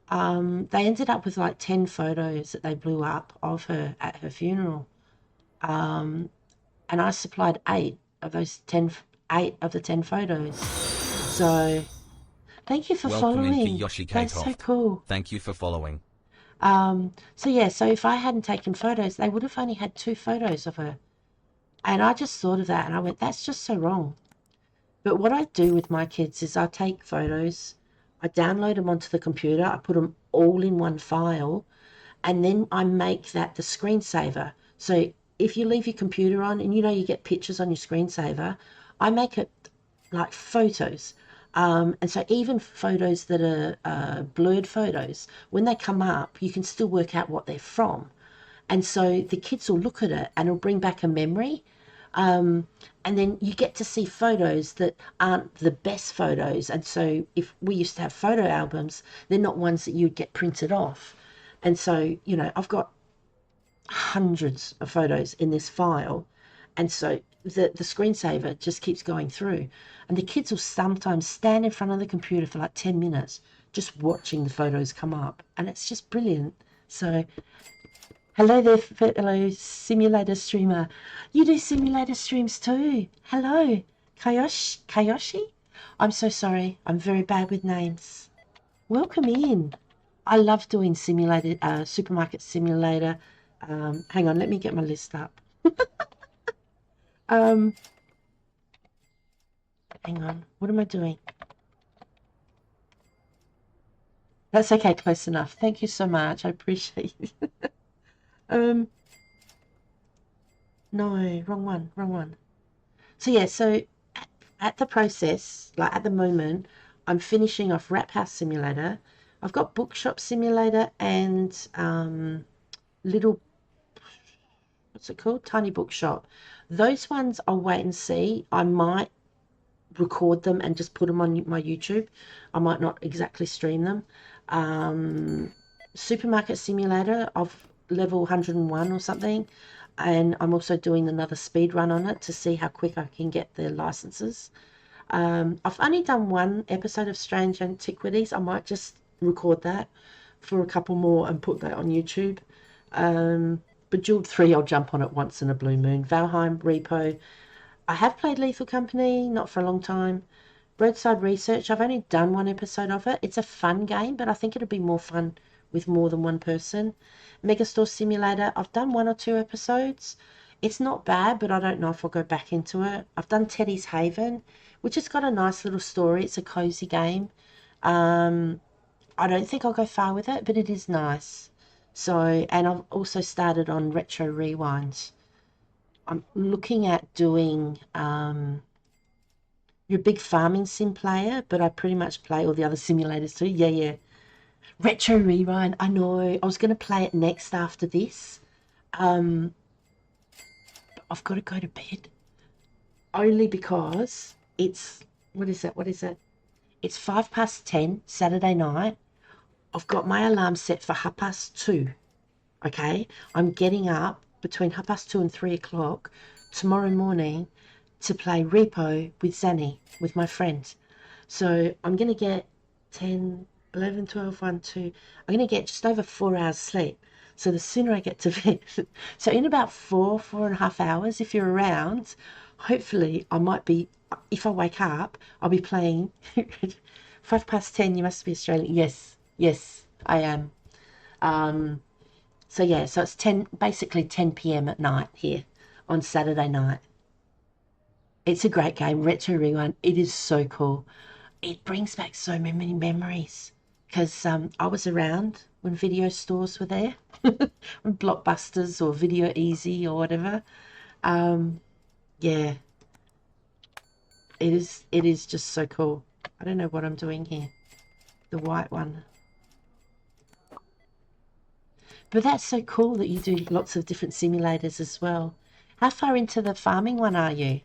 A: they ended up with like 10 photos that they blew up of her at her funeral. And I supplied 8 of those 10, 8 of the 10 photos. So thank you for
B: Welcome
A: following.
B: in for Yoshi
A: That's so
B: Katoft.
A: cool.
B: Thank you for following.
A: So yeah, so if I hadn't taken photos, they would have only had 2 photos of her. And I just thought of that and I went, that's just so wrong. But what I do with my kids is I take photos, I download them onto the computer, I put them all in one file, and then I make that the screensaver. So if you leave your computer on and you know you get pictures on your screensaver, I make it like photos. And so even photos that are blurred photos, when they come up, you can still work out what they're from. And so the kids will look at it and it'll bring back a memory. And then you get to see photos that aren't the best photos. And so if we used to have photo albums, they're not ones that you'd get printed off. And so, you know, I've got hundreds of photos in this file. And so the screensaver just keeps going through. And the kids will sometimes stand in front of the computer for like 10 minutes just watching the photos come up. And it's just brilliant. So hello there, fellow simulator streamer. You do simulator streams too. Hello, Kayoshi? I'm so sorry. I'm very bad with names. Welcome in. I love doing simulated supermarket simulator. Hang on, let me get my list up. Hang on, what am I doing? That's okay, close enough. Thank you so much. I appreciate it. No, wrong one. So yeah, so at the process, like at the moment, I'm finishing off Wrap House Simulator. I've got Bookshop Simulator and little, what's it called? Tiny Bookshop. Those ones I'll wait and see. I might record them and just put them on my YouTube. I might not exactly stream them. Supermarket Simulator of level 101 or something. And I'm also doing another speed run on it to see how quick I can get the licenses. I've only done 1 episode of Strange Antiquities. I might just record that for a couple more and put that on YouTube. Bejeweled 3, I'll jump on it once in a blue moon. Valheim, Repo. I have played Lethal Company, not for a long time. Roadside Research, I've only done 1 episode of it. It's a fun game, but I think it'll be more fun with more than 1 person. Megastore Simulator, I've done 1 or 2 episodes. It's not bad, but I don't know if I'll go back into it. I've done Teddy's Haven, which has got a nice little story. It's a cozy game. I don't think I'll go far with it, but it is nice. So, and I've also started on Retro Rewinds. I'm looking at doing, you're a big farming sim player, but I pretty much play all the other simulators too. Yeah. Retro Rewind, I know. I was going to play it next after this. I've got to go to bed. Only because it's, what is it? It's 10:05 Saturday night. I've got my alarm set for 2:30. Okay? I'm getting up between 2:30 and 3 o'clock tomorrow morning to play Repo with Zanny, with my friend. So I'm going to get 10, 11, 12, 1, 2. I'm going to get just over 4 hours sleep. So the sooner I get to bed, so in about 4.5 hours, if you're around, hopefully I might be, if I wake up, I'll be playing 10:05. You must be Australian. Yes, yes, I am. So yeah, so it's basically 10 p.m. at night here on Saturday night. It's a great game, Retro Rewind. It is so cool. It brings back so many memories because I was around when video stores were there, when Blockbusters or Video Easy or whatever. Yeah, it is just so cool. I don't know what I'm doing here. The white one. But that's so cool that you do lots of different simulators as well. How far into the farming one are you?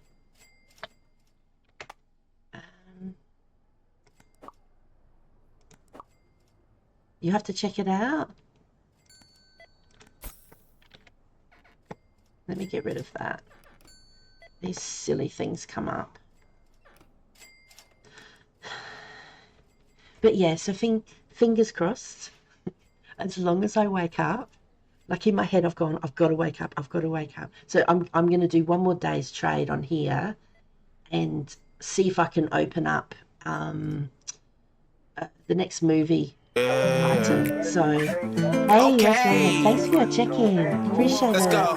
A: You have to check it out. Let me get rid of that. These silly things come up. But yeah, so fingers crossed. As long as I wake up, like in my head, I've gone, I've got to wake up. I've got to wake up. So I'm going to do one more day's trade on here and see if I can open up the next movie item. So, hey, okay. Thanks for your check-in. Appreciate
C: Let's
A: it.
C: go.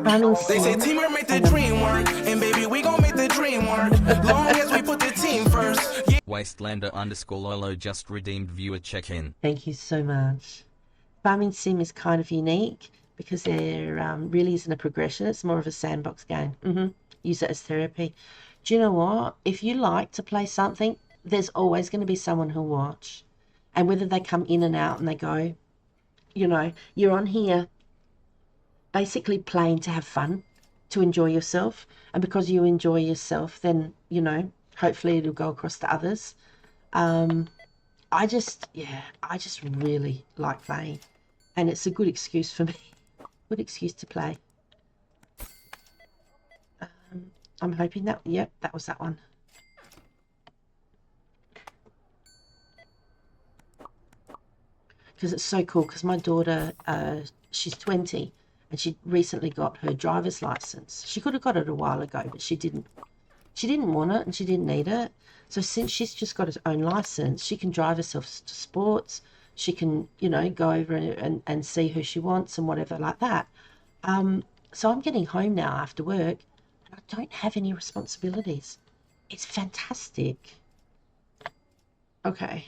A: Farming
C: They say
A: Sim.
C: teamwork make the dream work, and baby, we gon' make the dream work. Long as we put the team first. Yeah.
B: Wastelander_Lolo just redeemed viewer check-in.
A: Thank you so much. Farming Sim is kind of unique because there really isn't a progression. It's more of a sandbox game. Use it as therapy. Do you know what? If you like to play something, there's always going to be someone who'll watch. And whether they come in and out and they go, you know, you're on here basically playing to have fun, to enjoy yourself. And because you enjoy yourself, then, you know, hopefully it'll go across to others. I just really like playing. And it's a good excuse for me. Good excuse to play. I'm hoping that, yep, that was that one. Because it's so cool, because my daughter, she's 20, and she recently got her driver's license. She could have got it a while ago, but she didn't. She didn't want it, and she didn't need it. So since she's just got her own license, she can drive herself to sports. She can, you know, go over and see who she wants and whatever like that. So I'm getting home now after work, and I don't have any responsibilities. It's fantastic. Okay.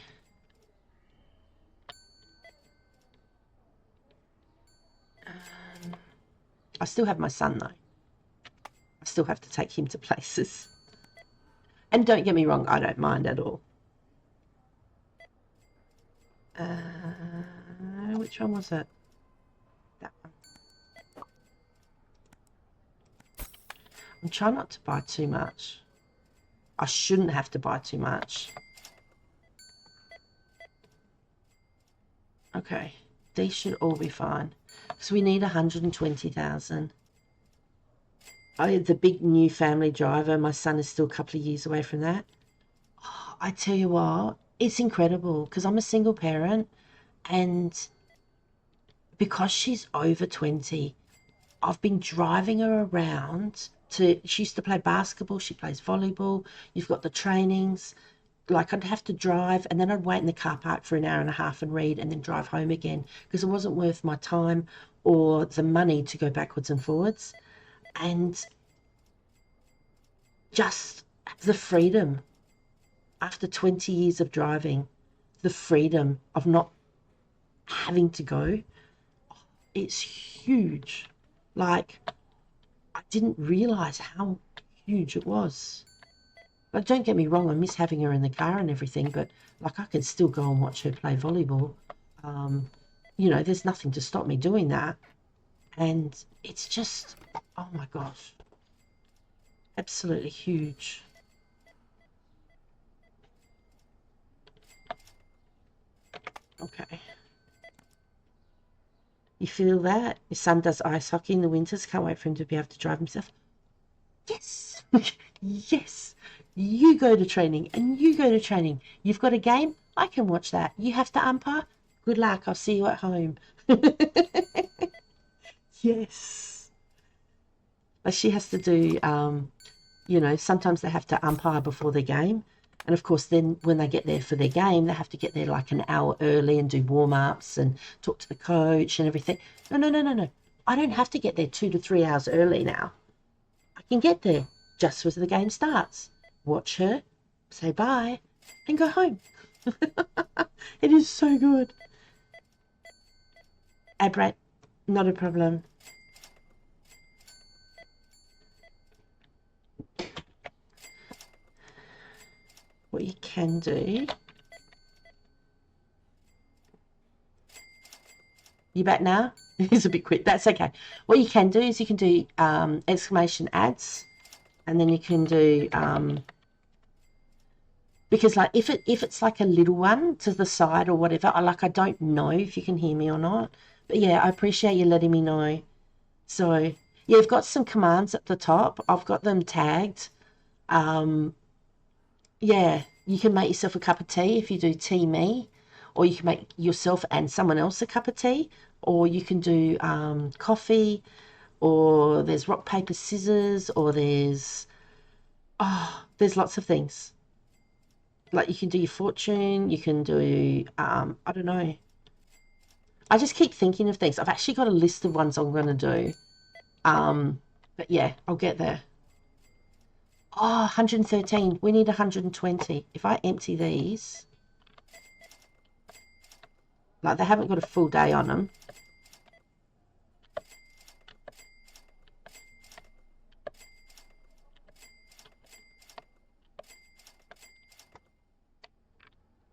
A: I still have my son, though. I still have to take him to places. And don't get me wrong, I don't mind at all. Which one was it? That one. I'm trying not to buy too much. I shouldn't have to buy too much. Okay, these should all be fine. So we need 120,000. Oh, the big new family driver. My son is still a couple of years away from that. Oh, I tell you what, it's incredible because I'm a single parent, and because she's over 20, I've been driving her around to, she used to play basketball, she plays volleyball, you've got the trainings. Like, I'd have to drive, and then I'd wait in the car park for an hour and a half and read, and then drive home again because it wasn't worth my time or the money to go backwards and forwards. And just the freedom, after 20 years of driving, the freedom of not having to go, it's huge. Like, I didn't realise how huge it was. But don't get me wrong, I miss having her in the car and everything, but like, I can still go and watch her play volleyball. You know, there's nothing to stop me doing that. And it's just, oh my gosh, absolutely huge. Okay. You feel that? Your son does ice hockey in the winters. Can't wait for him to be able to drive himself. Yes, Yes, you go to training and you go to training. You've got a game, I can watch that. You have to umpire, good luck, I'll see you at home. Yes. But she has to do, you know, sometimes they have to umpire before their game. And of course, then when they get there for their game, they have to get there like an hour early and do warm-ups and talk to the coach and everything. No. I don't have to get there 2 to 3 hours early now. I can get there just as the game starts, watch her, say bye, and go home. It is so good. Abrat, not a problem. What you can do, you back now? It's a bit quick. That's okay. What you can do is you can do exclamation ads, and then you can do because like if it's like a little one to the side or whatever, I don't know if you can hear me or not. But yeah, I appreciate you letting me know. So yeah, you've got some commands at the top. I've got them tagged. Yeah, you can make yourself a cup of tea if you do tea me, or you can make yourself and someone else a cup of tea, or you can do coffee, or there's rock, paper, scissors, or there's lots of things. Like you can do your fortune, you can do, I don't know. I just keep thinking of things. I've actually got a list of ones I'm going to do. But yeah, I'll get there. Oh, 113. We need 120. If I empty these, like they haven't got a full day on them.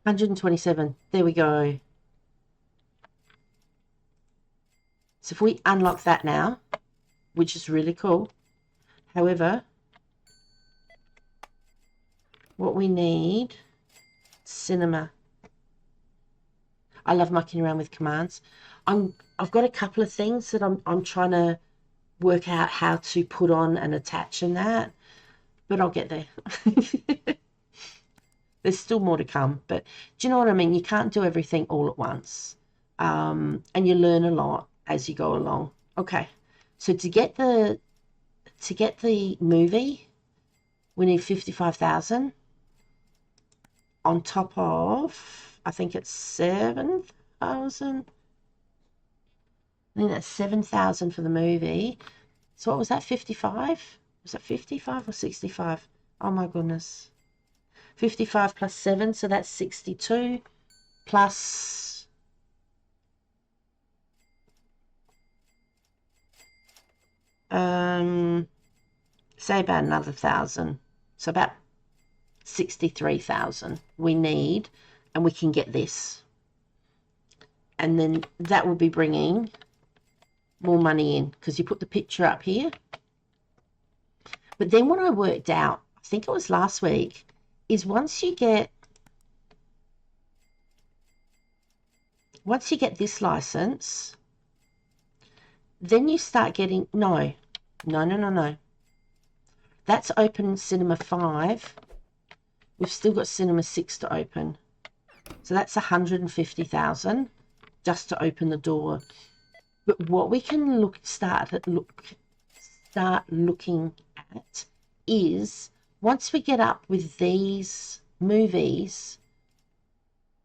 A: $127. There we go. So if we unlock that now, which is really cool. However, what we need, cinema. I love mucking around with commands. I've got a couple of things that I'm trying to work out how to put on and attach and that, but I'll get there. There's still more to come, but do you know what I mean? You can't do everything all at once, and you learn a lot as you go along. Okay, so to get the movie, we need 55,000 on top of, I think it's 7,000. I think that's 7,000 for the movie. So what was that? 55? Was that 55 or 65? Oh my goodness. 55 plus 7, so that's 62, plus say about another 1,000, so about 63,000 we need, and we can get this, and then that will be bringing more money in because you put the picture up here. But then what I worked out, I think it was last week, is once you get this license, then you start getting, no. That's open Cinema 5. We've still got Cinema 6 to open. So that's 150,000 just to open the door. But what we can start looking at is, once we get up with these movies,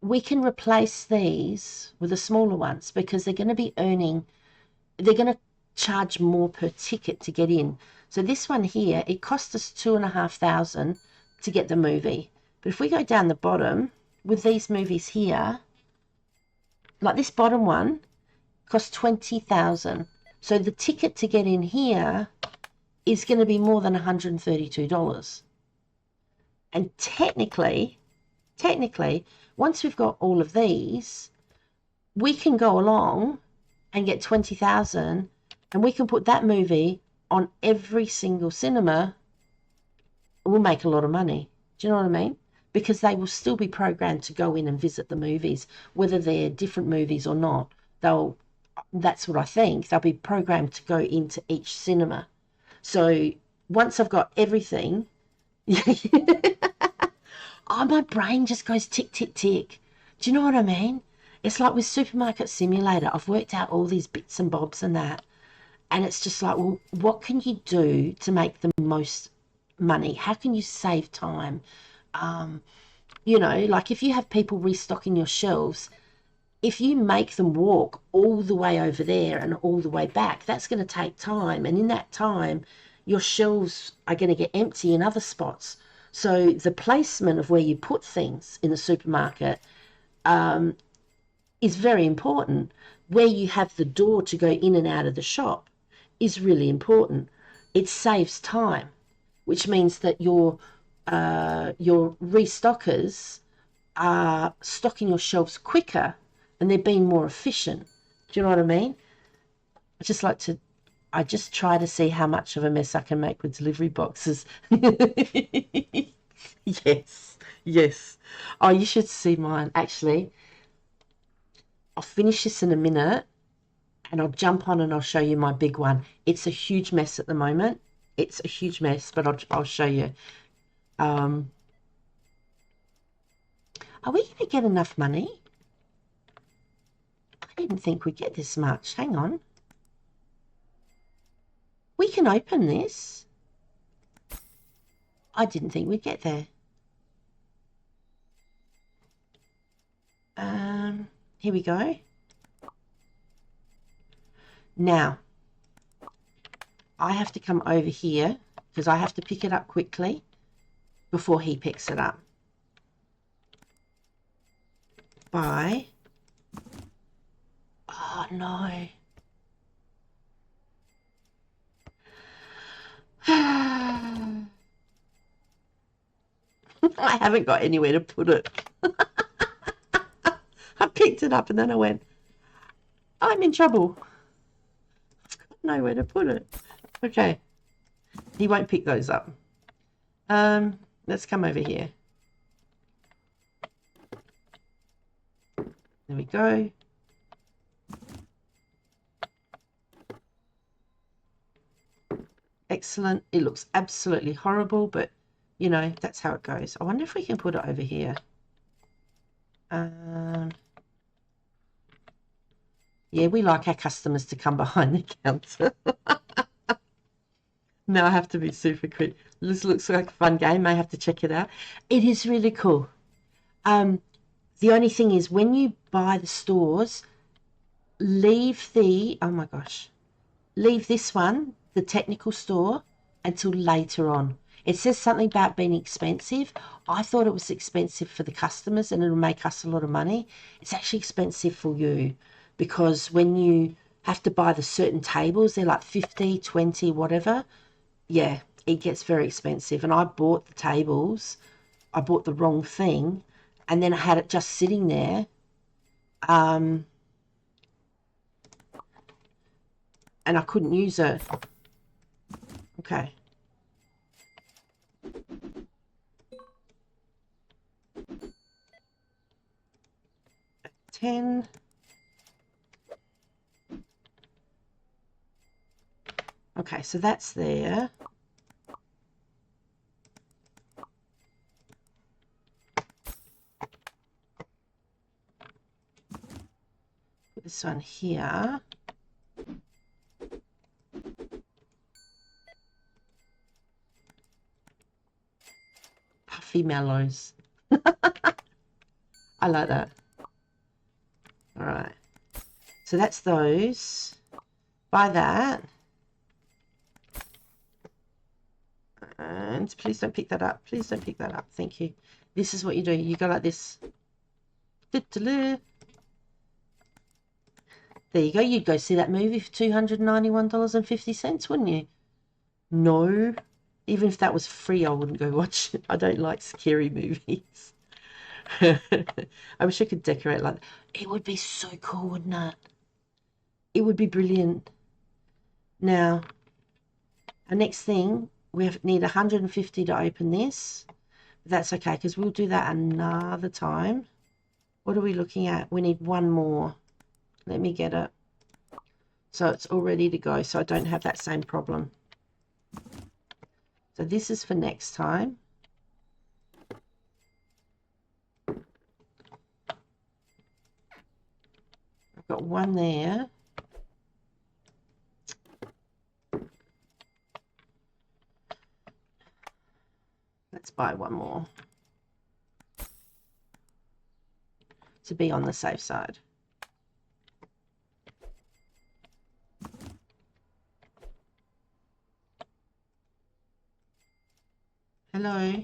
A: we can replace these with the smaller ones because they're going to be they're going to charge more per ticket to get in. So this one here, it cost us 2,500 to get the movie. But if we go down the bottom with these movies here, like this bottom one costs 20,000. So the ticket to get in here is going to be more than $132. And technically, once we've got all of these, we can go along and get 20,000, and we can put that movie on every single cinema. We'll make a lot of money. Do you know what I mean? Because they will still be programmed to go in and visit the movies, whether they're different movies or not. That's what I think. They'll be programmed to go into each cinema. So once I've got everything, oh, my brain just goes tick, tick, tick. Do you know what I mean? It's like with Supermarket Simulator. I've worked out all these bits and bobs and that. And it's just like, well, what can you do to make the most money? How can you save time? You know, like if you have people restocking your shelves, if you make them walk all the way over there and all the way back, that's going to take time. And in that time, your shelves are going to get empty in other spots. So the placement of where you put things in the supermarket is very important. Where you have the door to go in and out of the shop is really important. It saves time, which means that your restockers are stocking your shelves quicker and they're being more efficient. Do you know what I mean? I just try to see how much of a mess I can make with delivery boxes. Yes. Oh, you should see mine. Actually, I'll finish this in a minute and I'll jump on and I'll show you my big one. It's a huge mess at the moment. It's a huge mess, but I'll show you. Are we going to get enough money? I didn't think we'd get this much. Hang on. We can open this. I didn't think we'd get there. Here we go. Now, I have to come over here because I have to pick it up quickly before he picks it up. Bye. Oh, no. I haven't got anywhere to put it. I picked it up and then I went, I'm in trouble. I've got nowhere to put it. Okay. He won't pick those up. Let's come over here. There we go. Excellent. It looks absolutely horrible, but you know, that's how it goes. I wonder if we can put it over here. Yeah, we like our customers to come behind the counter. Now I have to be super quick. This looks like a fun game. I have to check it out. It is really cool. The only thing is when you buy the stores, leave this one, the technical store, until later on. It says something about being expensive. I thought it was expensive for the customers and it'll make us a lot of money. It's actually expensive for you because when you have to buy the certain tables, they're like 50, 20, whatever. Yeah, it gets very expensive. And I bought the tables. I bought the wrong thing and then I had it just sitting there. And I couldn't use it. Okay. $10. Okay, so that's there. Put this one here. Puffy Mallows. I like that. All right. So that's those. Buy that. And please don't pick that up. Please don't pick that up. Thank you. This is what you do. You go like this. There you go. You'd go see that movie for $291.50, wouldn't you? No. Even if that was free, I wouldn't go watch it. I don't like scary movies. I wish I could decorate like that. It would be so cool, wouldn't it? It would be brilliant. Now, our next thing, we need 150 to open this. But that's okay, because we'll do that another time. What are we looking at? We need one more. Let me get it. So it's all ready to go, so I don't have that same problem. So this is for next time. I've got one there. Let's buy one more to be on the safe side. Hello.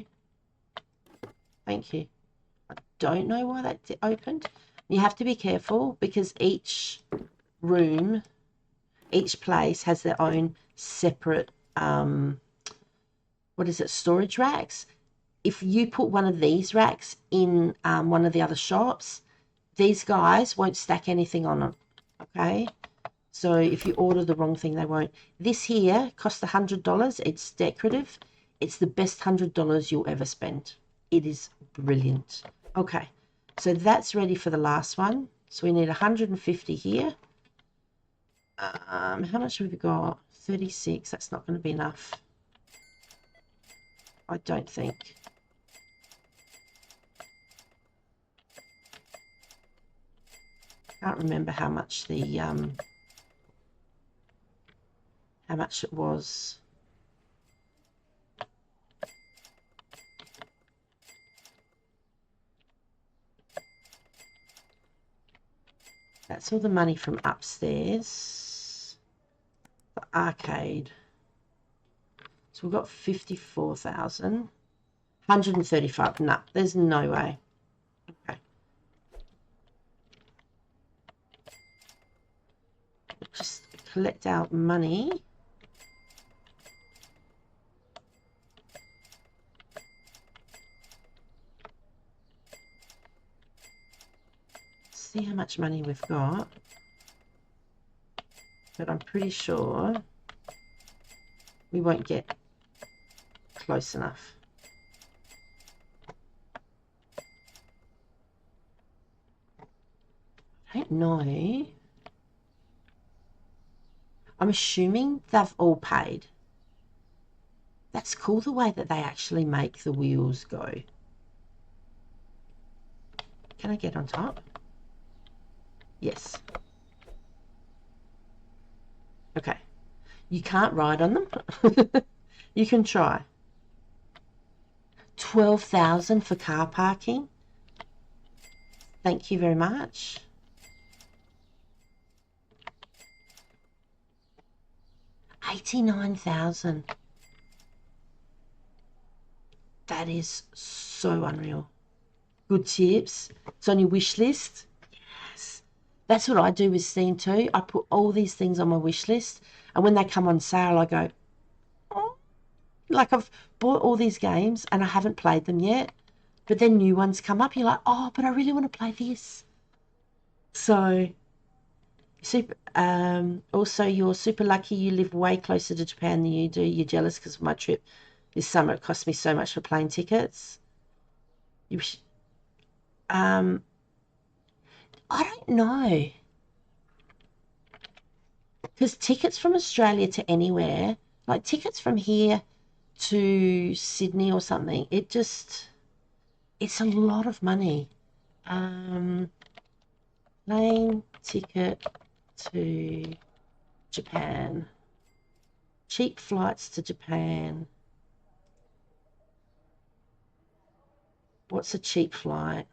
A: Thank you. I don't know why that opened. You have to be careful because each room, each place has their own separate, storage racks. If you put one of these racks in one of the other shops, these guys won't stack anything on them, okay? So if you order the wrong thing, they won't. This here costs $100. It's decorative. It's the best $100 you'll ever spend. It is brilliant. Okay, so that's ready for the last one. So we need 150 here. How much have we got? 36. That's not going to be enough. I don't think. I can't remember how much the how much it was. That's all the money from upstairs. The arcade. So we've got 54,000. 135. No, there's no way. Okay. Just collect out money. See how much money we've got, but I'm pretty sure we won't get close enough. I don't know. I'm assuming they've all paid. That's cool the way that they actually make the wheels go. Can I get on top? Yes. Okay. You can't ride on them. You can try. 12,000 for car parking. Thank you very much. $89,000. That is so unreal. Good tips. It's on your wish list. That's what I do with Steam too. I put all these things on my wish list, and when they come on sale, I go, oh, like I've bought all these games and I haven't played them yet, but then new ones come up. You're like, oh, but I really want to play this. So, also, you're super lucky. You live way closer to Japan than you do. You're jealous because of my trip this summer. It cost me so much for plane tickets. I don't know. Because tickets from Australia to anywhere, like tickets from here to Sydney or something, it's a lot of money. Plane ticket to Japan. Cheap flights to Japan. What's a cheap flight?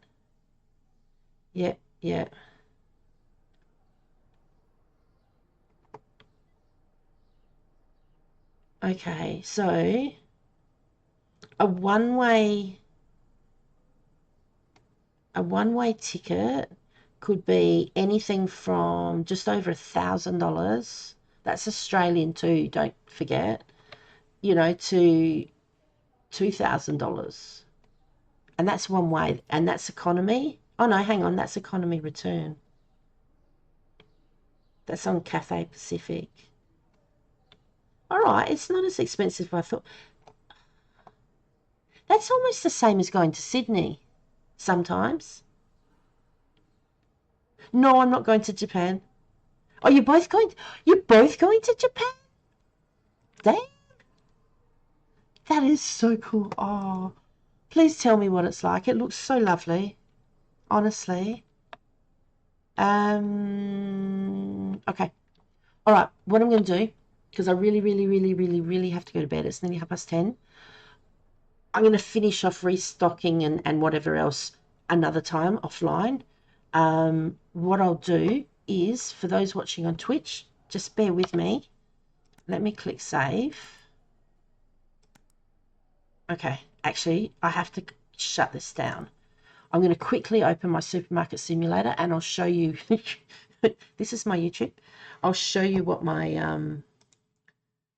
A: Yep. Yeah. Okay, so a one-way ticket could be anything from just over $1,000. That's Australian too, don't forget. To $2,000. And that's one way, and that's economy. Oh no, hang on, that's economy return. That's on Cathay Pacific. All right, it's not as expensive as I thought. That's almost the same as going to Sydney sometimes. No, I'm not going to Japan. Oh, you're both going to Japan? Dang. That is so cool. Oh, please tell me what it's like. It looks so lovely, honestly. Okay. All right, what I'm going to do, because I really have to go to bed. It's nearly 10:30. I'm going to finish off restocking and whatever else another time offline. What I'll do is, for those watching on Twitch, just bear with me. Let me click save. Okay, actually, I have to shut this down. I'm going to quickly open my supermarket simulator and I'll show you. This is my YouTube. I'll show you what my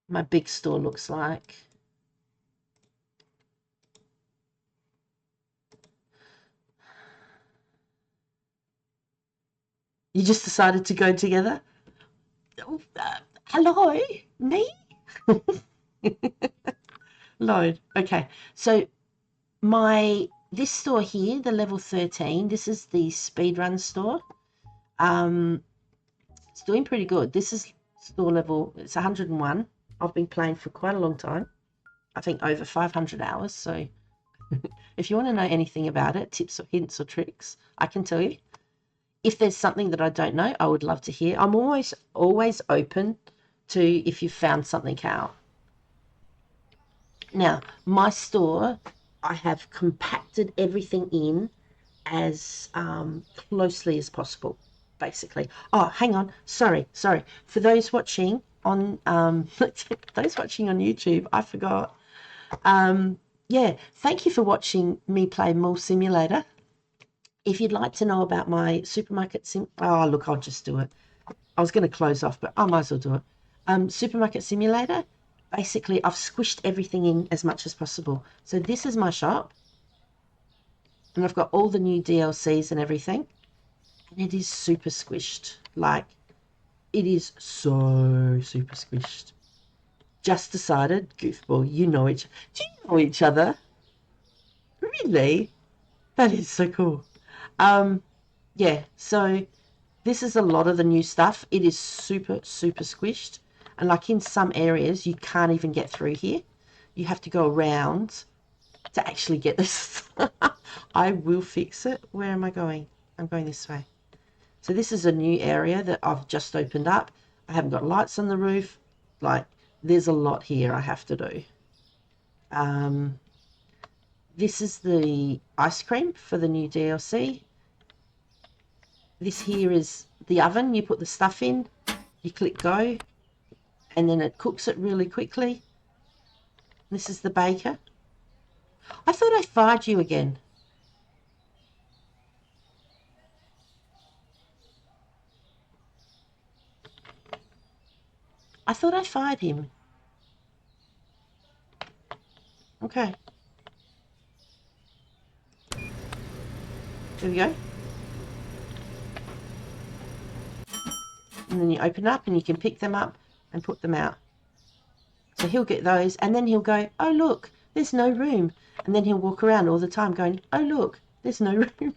A: my big store looks like. You just decided to go together? Hello? Me? Load. Okay. So this store here, the level 13, this is the speedrun store. It's doing pretty good. This is store level, it's 101. I've been playing for quite a long time. I think over 500 hours. So if you want to know anything about it, tips or hints or tricks, I can tell you. If there's something that I don't know, I would love to hear. I'm always open to if you've found something out. Now, my store, I have compacted everything in as closely as possible, basically. Oh, hang on. Sorry. For those watching on those watching on YouTube, I forgot. Yeah, thank you for watching me play Mall Simulator. If you'd like to know about my supermarket oh, look, I'll just do it. I was going to close off, but I might as well do it. Supermarket Simulator, basically, I've squished everything in as much as possible. So this is my shop, and I've got all the new DLCs and everything, and it is super squished. Like, it is so super squished. Just decided, goofball, do you know each other? Really? That is so cool. Yeah, so this is a lot of the new stuff. It is super squished, and like in some areas you can't even get through here. You have to go around to actually get this. I will fix it. Where am I going? I'm going this way. So this is a new area that I've just opened up. I haven't got lights on the roof. Like, there's a lot here I have to do. This is the ice cream for the new DLC. This here is the oven. You put the stuff in, you click go, and then it cooks it really quickly. This is the baker. I thought I fired you again. I thought I fired him. Okay. There we go. And then you open up and you can pick them up and put them out. So he'll get those and then he'll go, oh look, there's no room. And then he'll walk around all the time going, oh look, there's no room.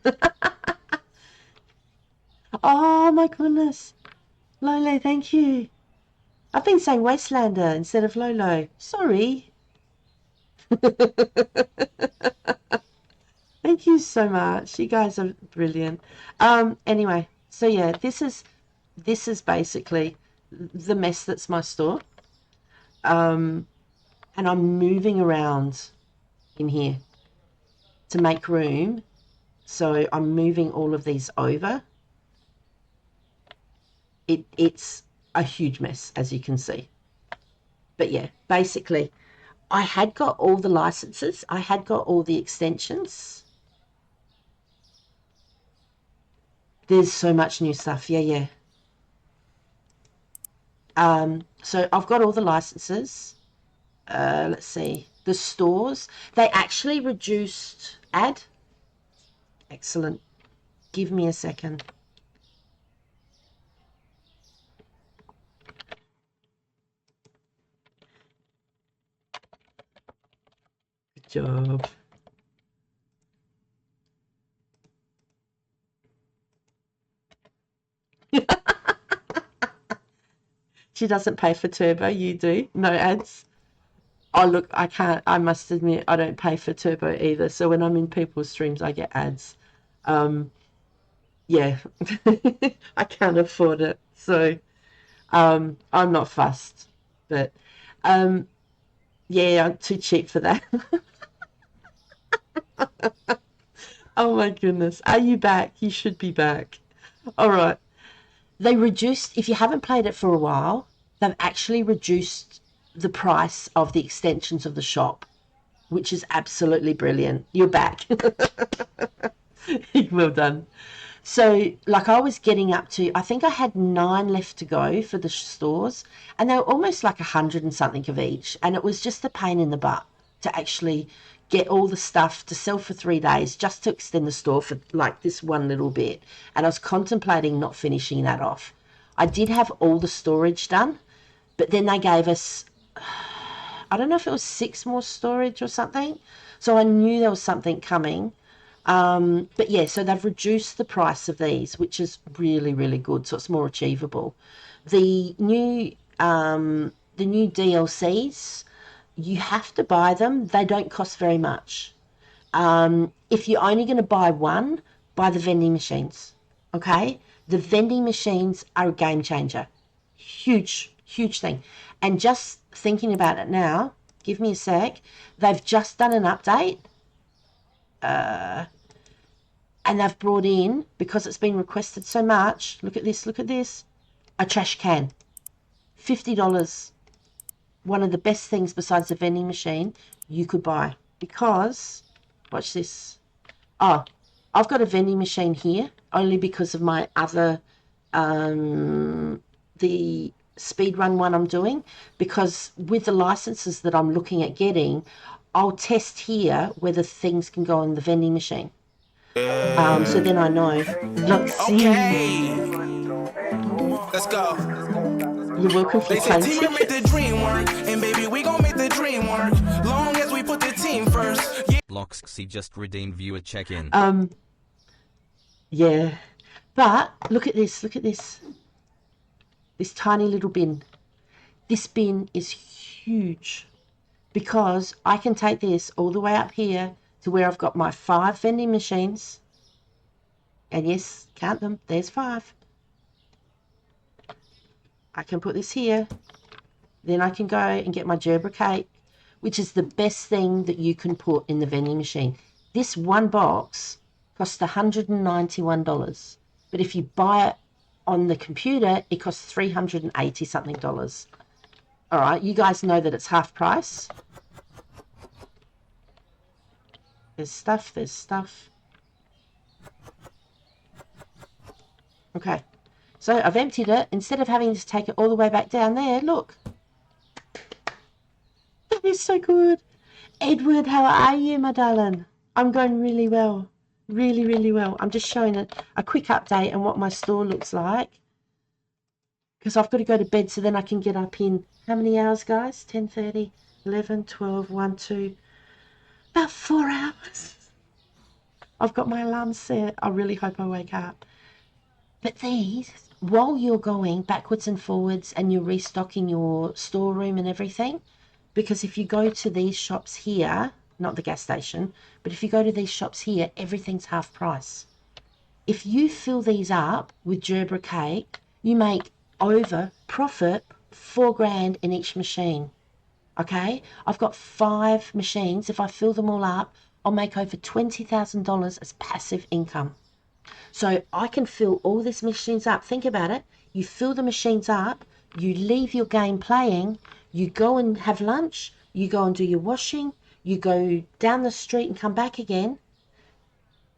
A: Oh my goodness. Lolo, thank you. I've been saying Wastelander instead of Lolo. Sorry. Thank you so much. You guys are brilliant. Anyway, so yeah, this is basically the mess that's my store. And I'm moving around in here to make room. So I'm moving all of these over. It's a huge mess, as you can see. But yeah, basically, I had got all the licenses. I had got all the extensions. There's so much new stuff. Yeah. So I've got all the licenses. Let's see. The stores, they actually reduced ad. Excellent. Give me a second. Good job. She doesn't pay for Turbo, you do. No ads. Oh, look, I must admit, I don't pay for Turbo either. So when I'm in people's streams, I get ads. Um, yeah, I can't afford it. So I'm not fussed. But um, yeah, I'm too cheap for that. Oh my goodness. Are you back? You should be back. All right. They reduced, if you haven't played it for a while, they've actually reduced the price of the extensions of the shop, which is absolutely brilliant. You're back. Well done. So, like, I was getting up to, I think I had 9 left to go for the stores, and they were almost like 100 and something of each. And it was just a pain in the butt to actually get all the stuff to sell for 3 days just to extend the store for like this one little bit. And I was contemplating not finishing that off. I did have all the storage done, but then they gave us, I don't know if it was 6 more storage or something. So I knew there was something coming. But yeah, so they've reduced the price of these, which is really, really good. So it's more achievable. The new DLCs, you have to buy them. They don't cost very much. If you're only going to buy one, buy the vending machines. Okay, the vending machines are a game changer. Huge, huge thing. And just thinking about it now, give me a sec. They've just done an update. And they've brought in, because it's been requested so much, look at this, a trash can. $50. One of the best things besides the vending machine you could buy. Because, watch this. Oh, I've got a vending machine here, only because of my other, the speedrun one I'm doing. Because with the licenses that I'm looking at getting, I'll test here whether things can go in the vending machine. So then I know. Let's see.
C: Okay. Let's go.
A: You're welcome for
C: They say
A: playing
C: teamwork make the
A: tickets.
C: dream work, and baby, we gon' make the dream work. Long as we put the team first. Yeah.
B: Loxy just redeemed viewer check-in.
A: Yeah. But look at this, This tiny little bin. This bin is huge because I can take this all the way up here to where I've got my 5 vending machines. And yes, count them, there's 5. I can put this here. Then I can go and get my Gerber cake, which is the best thing that you can put in the vending machine. This one box costs $191. But if you buy it on the computer, it costs $380 something. All right, you guys know that it's half price. There's stuff. Okay, so I've emptied it. Instead of having to take it all the way back down there, look. That is so good. Edward, how are you, my darling? I'm going really well. Really, really well. I'm just showing a quick update on what my store looks like. Because I've got to go to bed so then I can get up in, how many hours, guys? 10:30, 11, 12, 1, 2, about 4 hours. I've got my alarm set. I really hope I wake up. But these, while you're going backwards and forwards and you're restocking your storeroom and everything, because if you go to these shops here, not the gas station, but if you go to these shops here, everything's half price. If you fill these up with Gerber cake, you make over profit $4,000 in each machine. Okay, I've got 5 machines. If I fill them all up, I'll make over $20,000 as passive income. So I can fill all these machines up. Think about it. You fill the machines up, you leave your game playing, you go and have lunch, you go and do your washing, you go down the street and come back again.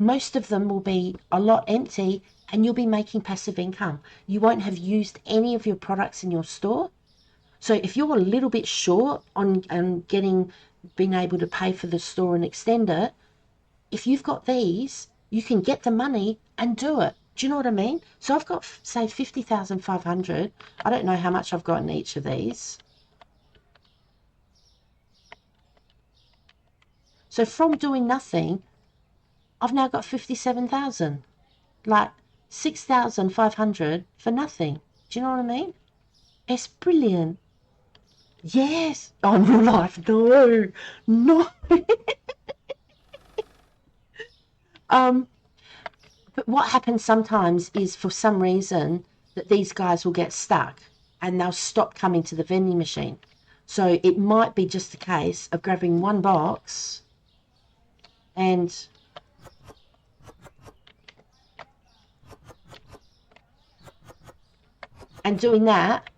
A: Most of them will be a lot empty and you'll be making passive income. You won't have used any of your products in your store. So if you're a little bit short on being able to pay for the store and extend it, if you've got these, you can get the money and do it. Do you know what I mean? So I've got, say, 50,500. I don't know how much I've got in each of these. So from doing nothing, I've now got 57,000. Like 6,500 for nothing. Do you know what I mean? It's brilliant. Yes. Oh, in real life, no. No. But what happens sometimes is for some reason that these guys will get stuck and they'll stop coming to the vending machine. So it might be just a case of grabbing one box and doing that,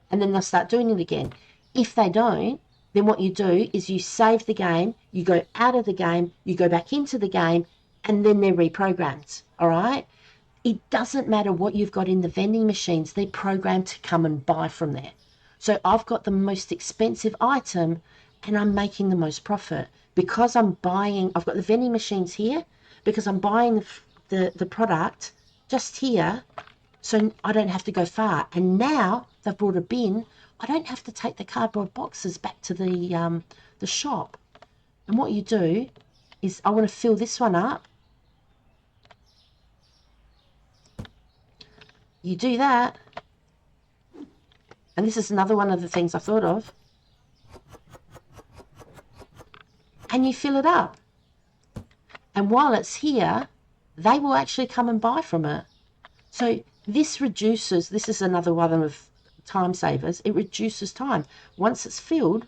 A: and then they'll start doing it again. If they don't, then what you do is you save the game, you go out of the game, you go back into the game, and then they're reprogrammed, all right? It doesn't matter what you've got in the vending machines, they're programmed to come and buy from there. So I've got the most expensive item and I'm making the most profit because I'm buying, I've got the vending machines here because I'm buying the product just here, so I don't have to go far. And now they've brought a bin, I don't have to take the cardboard boxes back to the shop. And what you do is I want to fill this one up. You do that. And this is another one of the things I thought of. And you fill it up. And while it's here, they will actually come and buy from it. So this reduces, this is another one of time savers, it reduces time. Once it's filled,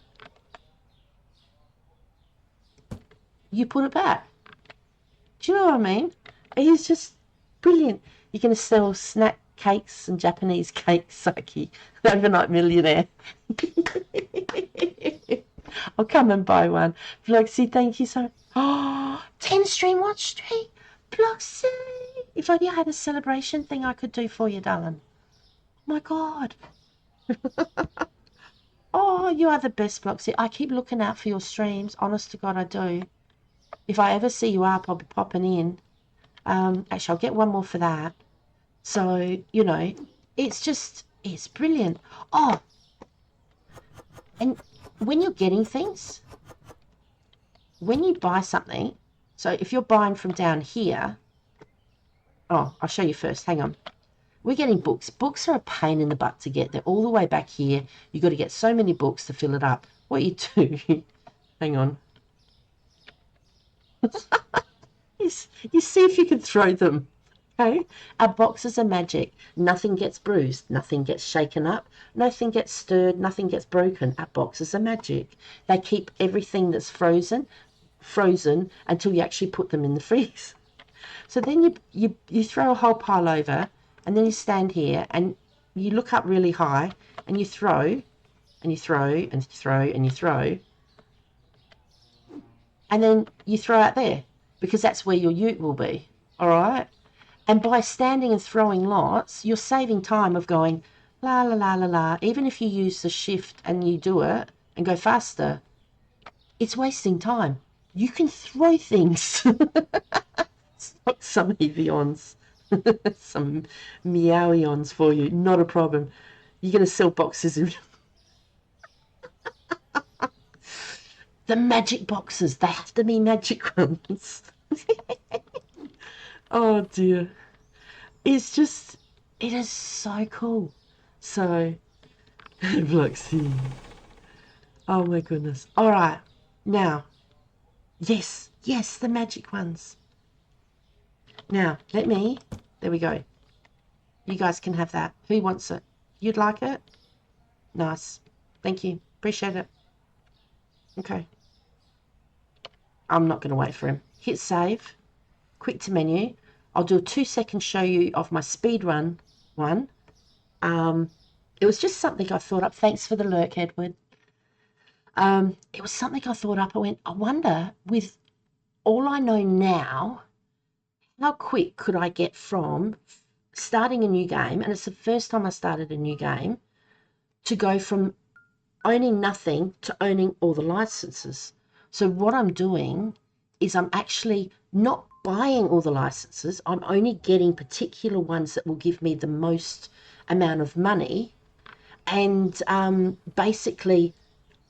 A: you put it back. Do you know what I mean? It is just brilliant. You're going to sell snack cakes and Japanese cakes, Psyche, overnight millionaire. I'll come and buy one. Bloxy, thank you so much. Oh, 10 stream watch stream. Bloxy. If only I had a celebration thing I could do for you, darling. Oh my God. Oh, you are the best, Bloxy. I keep looking out for your streams. Honest to God, I do. If I ever see you up, I'll be popping in. Actually, I'll get one more for that. So, you know, it's brilliant. Oh, and when you're getting things, when you buy something, so if you're buying from down here, oh, I'll show you first. Hang on. We're getting books. Books are a pain in the butt to get. They're all the way back here. You've got to get so many books to fill it up. What you do, hang on. You see if you can throw them. Okay? Our boxes are magic. Nothing gets bruised. Nothing gets shaken up. Nothing gets stirred. Nothing gets broken. Our boxes are magic. They keep everything that's frozen until you actually put them in the freeze. So then you throw a whole pile over, and then you stand here and you look up really high and you throw and you throw and you throw and you throw, and then you throw out there because that's where your ute will be. All right? And by standing and throwing lots, you're saving time of going la la la la la. Even if you use the shift and you do it and go faster, it's wasting time. You can throw things. It's like some Evians, some Meowions for you. Not a problem. You're going to sell boxes. The magic boxes. They have to be magic ones. Oh dear. It is so cool. So, Bloxy. Oh my goodness. All right. Now, yes, the magic ones. Now, there we go. You guys can have that. Who wants it? You'd like it? Nice. Thank you. Appreciate it. Okay. I'm not going to wait for him. Hit save. Quick to menu. I'll do a 2-second show you of my speed run one. It was just something I thought up. Thanks for the lurk, Edward. It was something I thought up. I wonder, with all I know now, how quick could I get from starting a new game, and it's the first time I started a new game, to go from owning nothing to owning all the licenses. So what I'm doing is I'm actually not buying all the licenses. I'm only getting particular ones that will give me the most amount of money. And basically,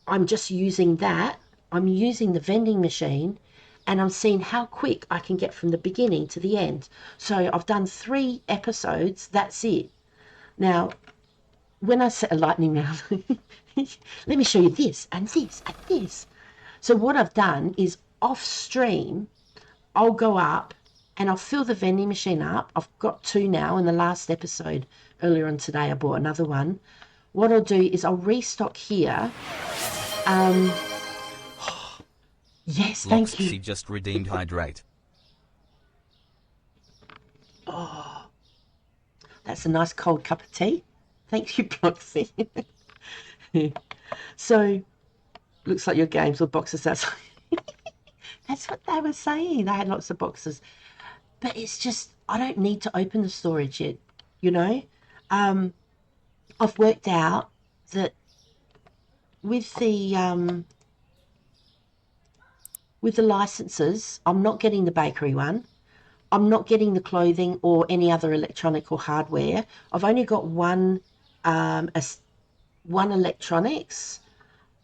A: I'm just using that. I'm using the vending machine, and I'm seeing how quick I can get from the beginning to the end. So I've done 3 episodes. That's it. Now, when I set a lightning round, let me show you this and this and this. So what I've done is off stream, I'll go up and I'll fill the vending machine up. I've got 2 now. In the last episode earlier on today, I bought another one. What I'll do is I'll restock here. Yes, thank you.
B: She just redeemed Hydrate.
A: Oh, that's a nice cold cup of tea. Thank you, Bloxy. So, looks like your games were boxes outside. That's what they were saying. They had lots of boxes. But it's just, I don't need to open the storage yet, you know. I've worked out that with the licenses, I'm not getting the bakery one. I'm not getting the clothing or any other electronic or hardware. I've only got one electronics.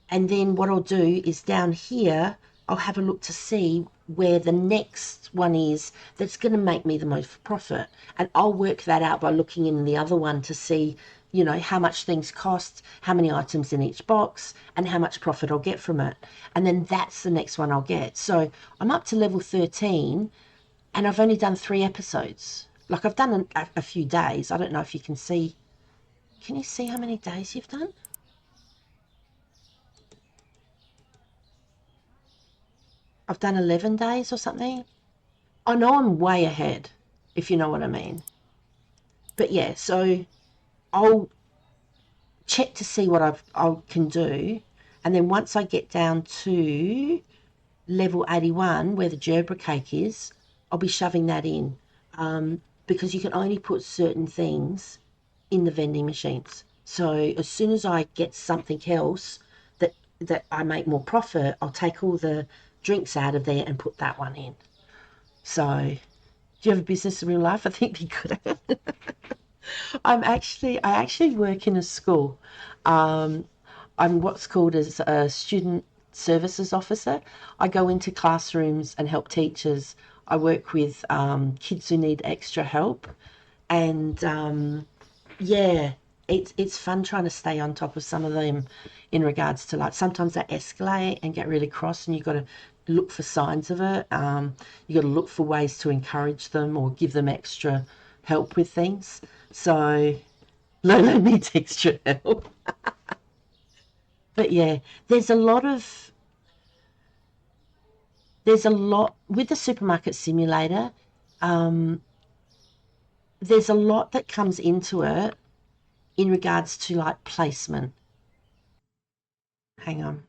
A: And then what I'll do is down here, I'll have a look to see where the next one is that's going to make me the most profit. And I'll work that out by looking in the other one to see, you know, how much things cost, how many items in each box, and how much profit I'll get from it. And then that's the next one I'll get. So I'm up to level 13 and I've only done 3 episodes. Like I've done a few days. I don't know if you can see. Can you see how many days you've done? I've done 11 days or something. I know I'm way ahead, if you know what I mean. But yeah, so I'll check to see what I can do. And then once I get down to level 81, where the gerbera cake is, I'll be shoving that in. Because you can only put certain things in the vending machines. So as soon as I get something else that I make more profit, I'll take all the drinks out of there and put that one in. So, do you have a business in real life? I think you could have. I actually work in a school. I'm what's called as a student services officer. I go into classrooms and help teachers. I work with kids who need extra help, and yeah, it's fun trying to stay on top of some of them in regards to, like, sometimes they escalate and get really cross and you've got to look for signs of it. You've got to look for ways to encourage them or give them extra help with things. So Lolo needs extra help. But yeah, there's a lot with the Supermarket Simulator. There's a lot that comes into it in regards to, like, placement. Hang on.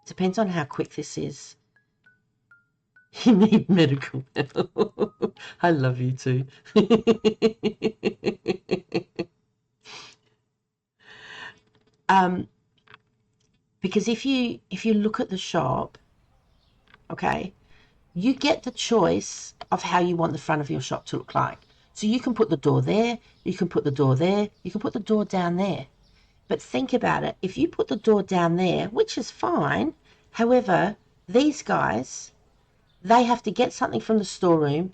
A: Depends on how quick this is. You need medical help. I love you too. Because if you look at the shop, okay, you get the choice of how you want the front of your shop to look like. So you can put the door there, you can put the door there, you can put the door down there. But think about it. If you put the door down there, which is fine, however, these guys, they have to get something from the storeroom,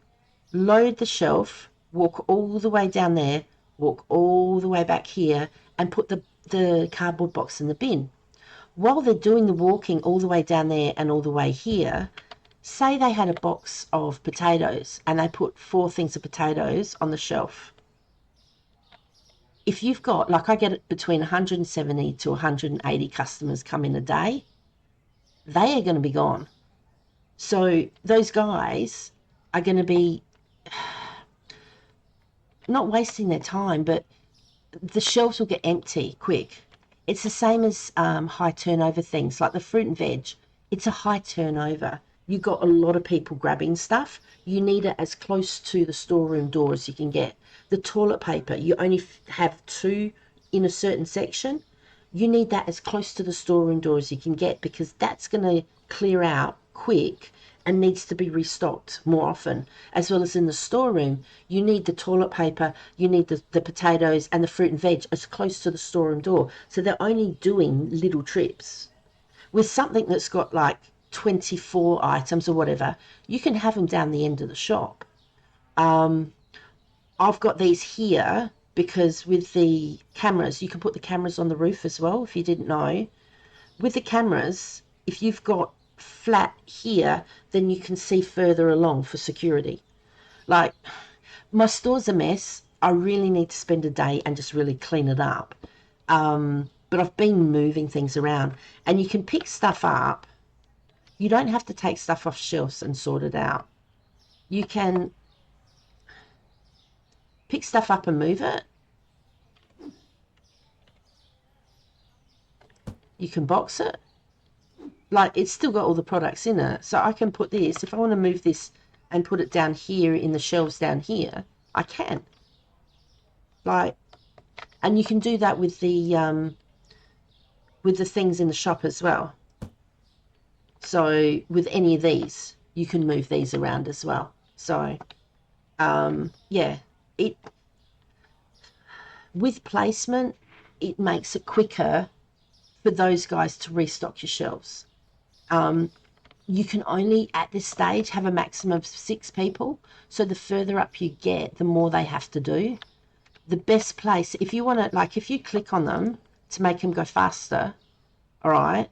A: load the shelf, walk all the way down there, walk all the way back here, and put the cardboard box in the bin. While they're doing the walking all the way down there and all the way here, say they had a box of potatoes and they put 4 things of potatoes on the shelf. If you've got, like, I get between 170 to 180 customers come in a day, they are going to be gone. So those guys are going to be not wasting their time, but the shelves will get empty quick. It's the same as high turnover things like the fruit and veg. It's a high turnover. You've got a lot of people grabbing stuff. You need it as close to the storeroom door as you can get. The toilet paper, you only have 2 in a certain section. You need that as close to the storeroom door as you can get, because that's going to clear out quick and needs to be restocked more often. As well as in the storeroom, you need the toilet paper, you need the potatoes and the fruit and veg as close to the storeroom door. So they're only doing little trips. With something that's got like 24 items or whatever, you can have them down the end of the shop. I've got these here because with the cameras, you can put the cameras on the roof as well, if you didn't know. With the cameras, if you've got flat here, then you can see further along for security. Like, my store's a mess. I really need to spend a day and just really clean it up. But I've been moving things around, and you can pick stuff up. You don't have to take stuff off shelves and sort it out. You can pick stuff up and move it. You can box it. Like, it's still got all the products in it. So I can put this, if I want to move this and put it down here in the shelves down here, I can. Like, and you can do that with the things in the shop as well. So with any of these, you can move these around as well. So, yeah, with placement, it makes it quicker for those guys to restock your shelves. You can only, at this stage, have a maximum of 6 people. So the further up you get, the more they have to do. The best place, if you want to, like, if you click on them to make them go faster, all right,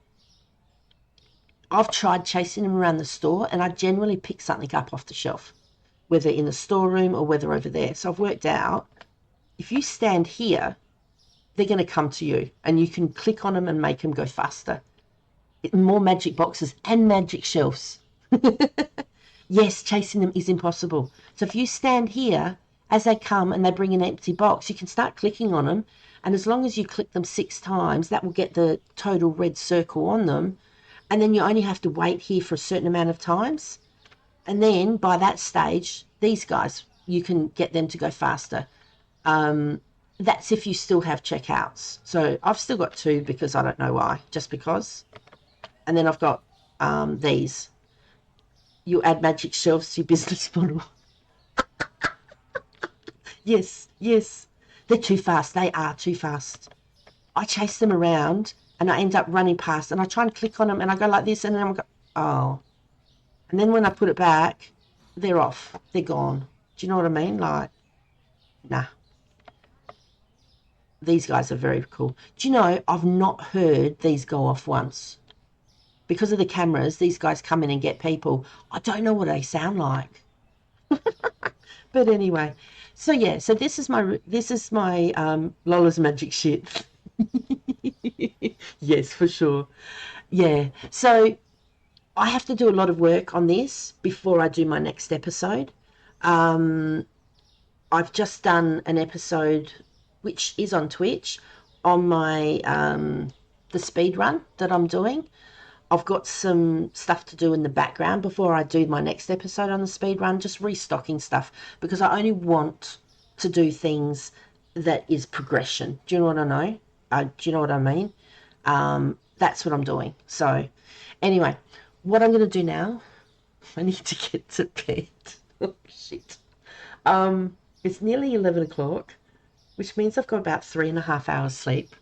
A: I've tried chasing them around the store, and I generally pick something up off the shelf, whether in the storeroom or whether over there. So I've worked out, if you stand here, they're going to come to you, and you can click on them and make them go faster. More magic boxes and magic shelves. Yes, chasing them is impossible. So if you stand here, as they come and they bring an empty box, you can start clicking on them, and as long as you click them 6 times, that will get the total red circle on them, and then you only have to wait here for a certain amount of times, and then by that stage, these guys, you can get them to go faster. That's if you still have checkouts. So I've still got 2 because I don't know why, just because. And then I've got these. You add magic shelves to your business model. Yes, yes. They're too fast. They are too fast. I chase them around and I end up running past, and I try and click on them and I go like this, and then I'm go, oh. And then when I put it back, they're off. They're gone. Do you know what I mean? Like, nah. These guys are very cool. Do you know, I've not heard these go off once. Because of the cameras, these guys come in and get people. I don't know what they sound like. But anyway, so yeah, so this is my Lola's magic shit. Yes, for sure. Yeah, so I have to do a lot of work on this before I do my next episode. I've just done an episode which is on Twitch on my the speed run that I'm doing. I've got some stuff to do in the background before I do my next episode on the speed run, just restocking stuff, because I only want to do things that is progression. Do you know what I know? Do you know what I mean? That's what I'm doing. So anyway, what I'm going to do now, I need to get to bed. Oh, shit. It's nearly 11 o'clock, which means I've got about 3.5 hours sleep.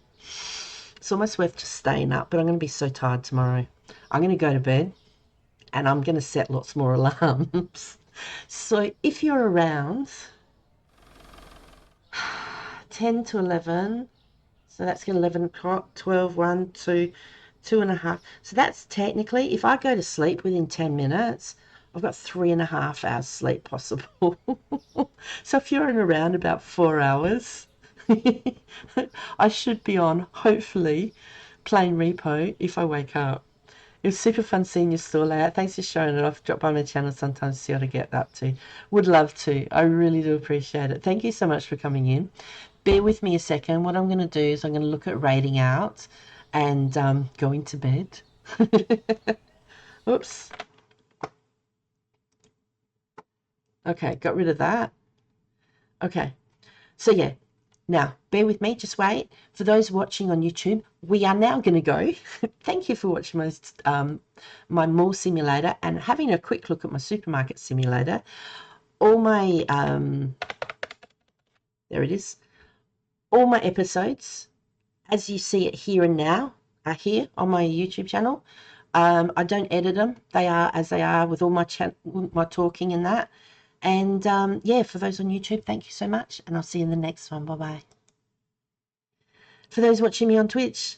A: It's almost worth just staying up, but I'm going to be so tired tomorrow. I'm going to go to bed, and I'm going to set lots more alarms. So if you're around 10 to 11, so that's 11 o'clock, 12, 1, 2, 2.5. So that's technically, if I go to sleep within 10 minutes, I've got 3.5 hours sleep possible. So if you're in around about 4 hours, I should be on, hopefully, playing Repo if I wake up. It was super fun seeing your store layout. Thanks for showing it off. Drop by my channel sometimes to see what I get up to. Would love to. I really do appreciate it. Thank you so much for coming in. Bear with me a second. What I'm going to do is I'm going to look at rating out and going to bed. Oops. Okay, got rid of that. Okay, so yeah. Now, bear with me, just wait. For those watching on YouTube, we are now going to go. Thank you for watching my mall simulator and having a quick look at my supermarket simulator. All my, there it is. All my episodes, as you see it here and now, are here on my YouTube channel. I don't edit them. They are as they are with all my talking and that. And yeah, for those on YouTube, thank you so much, and I'll see you in the next one. Bye-bye. For those watching me on Twitch,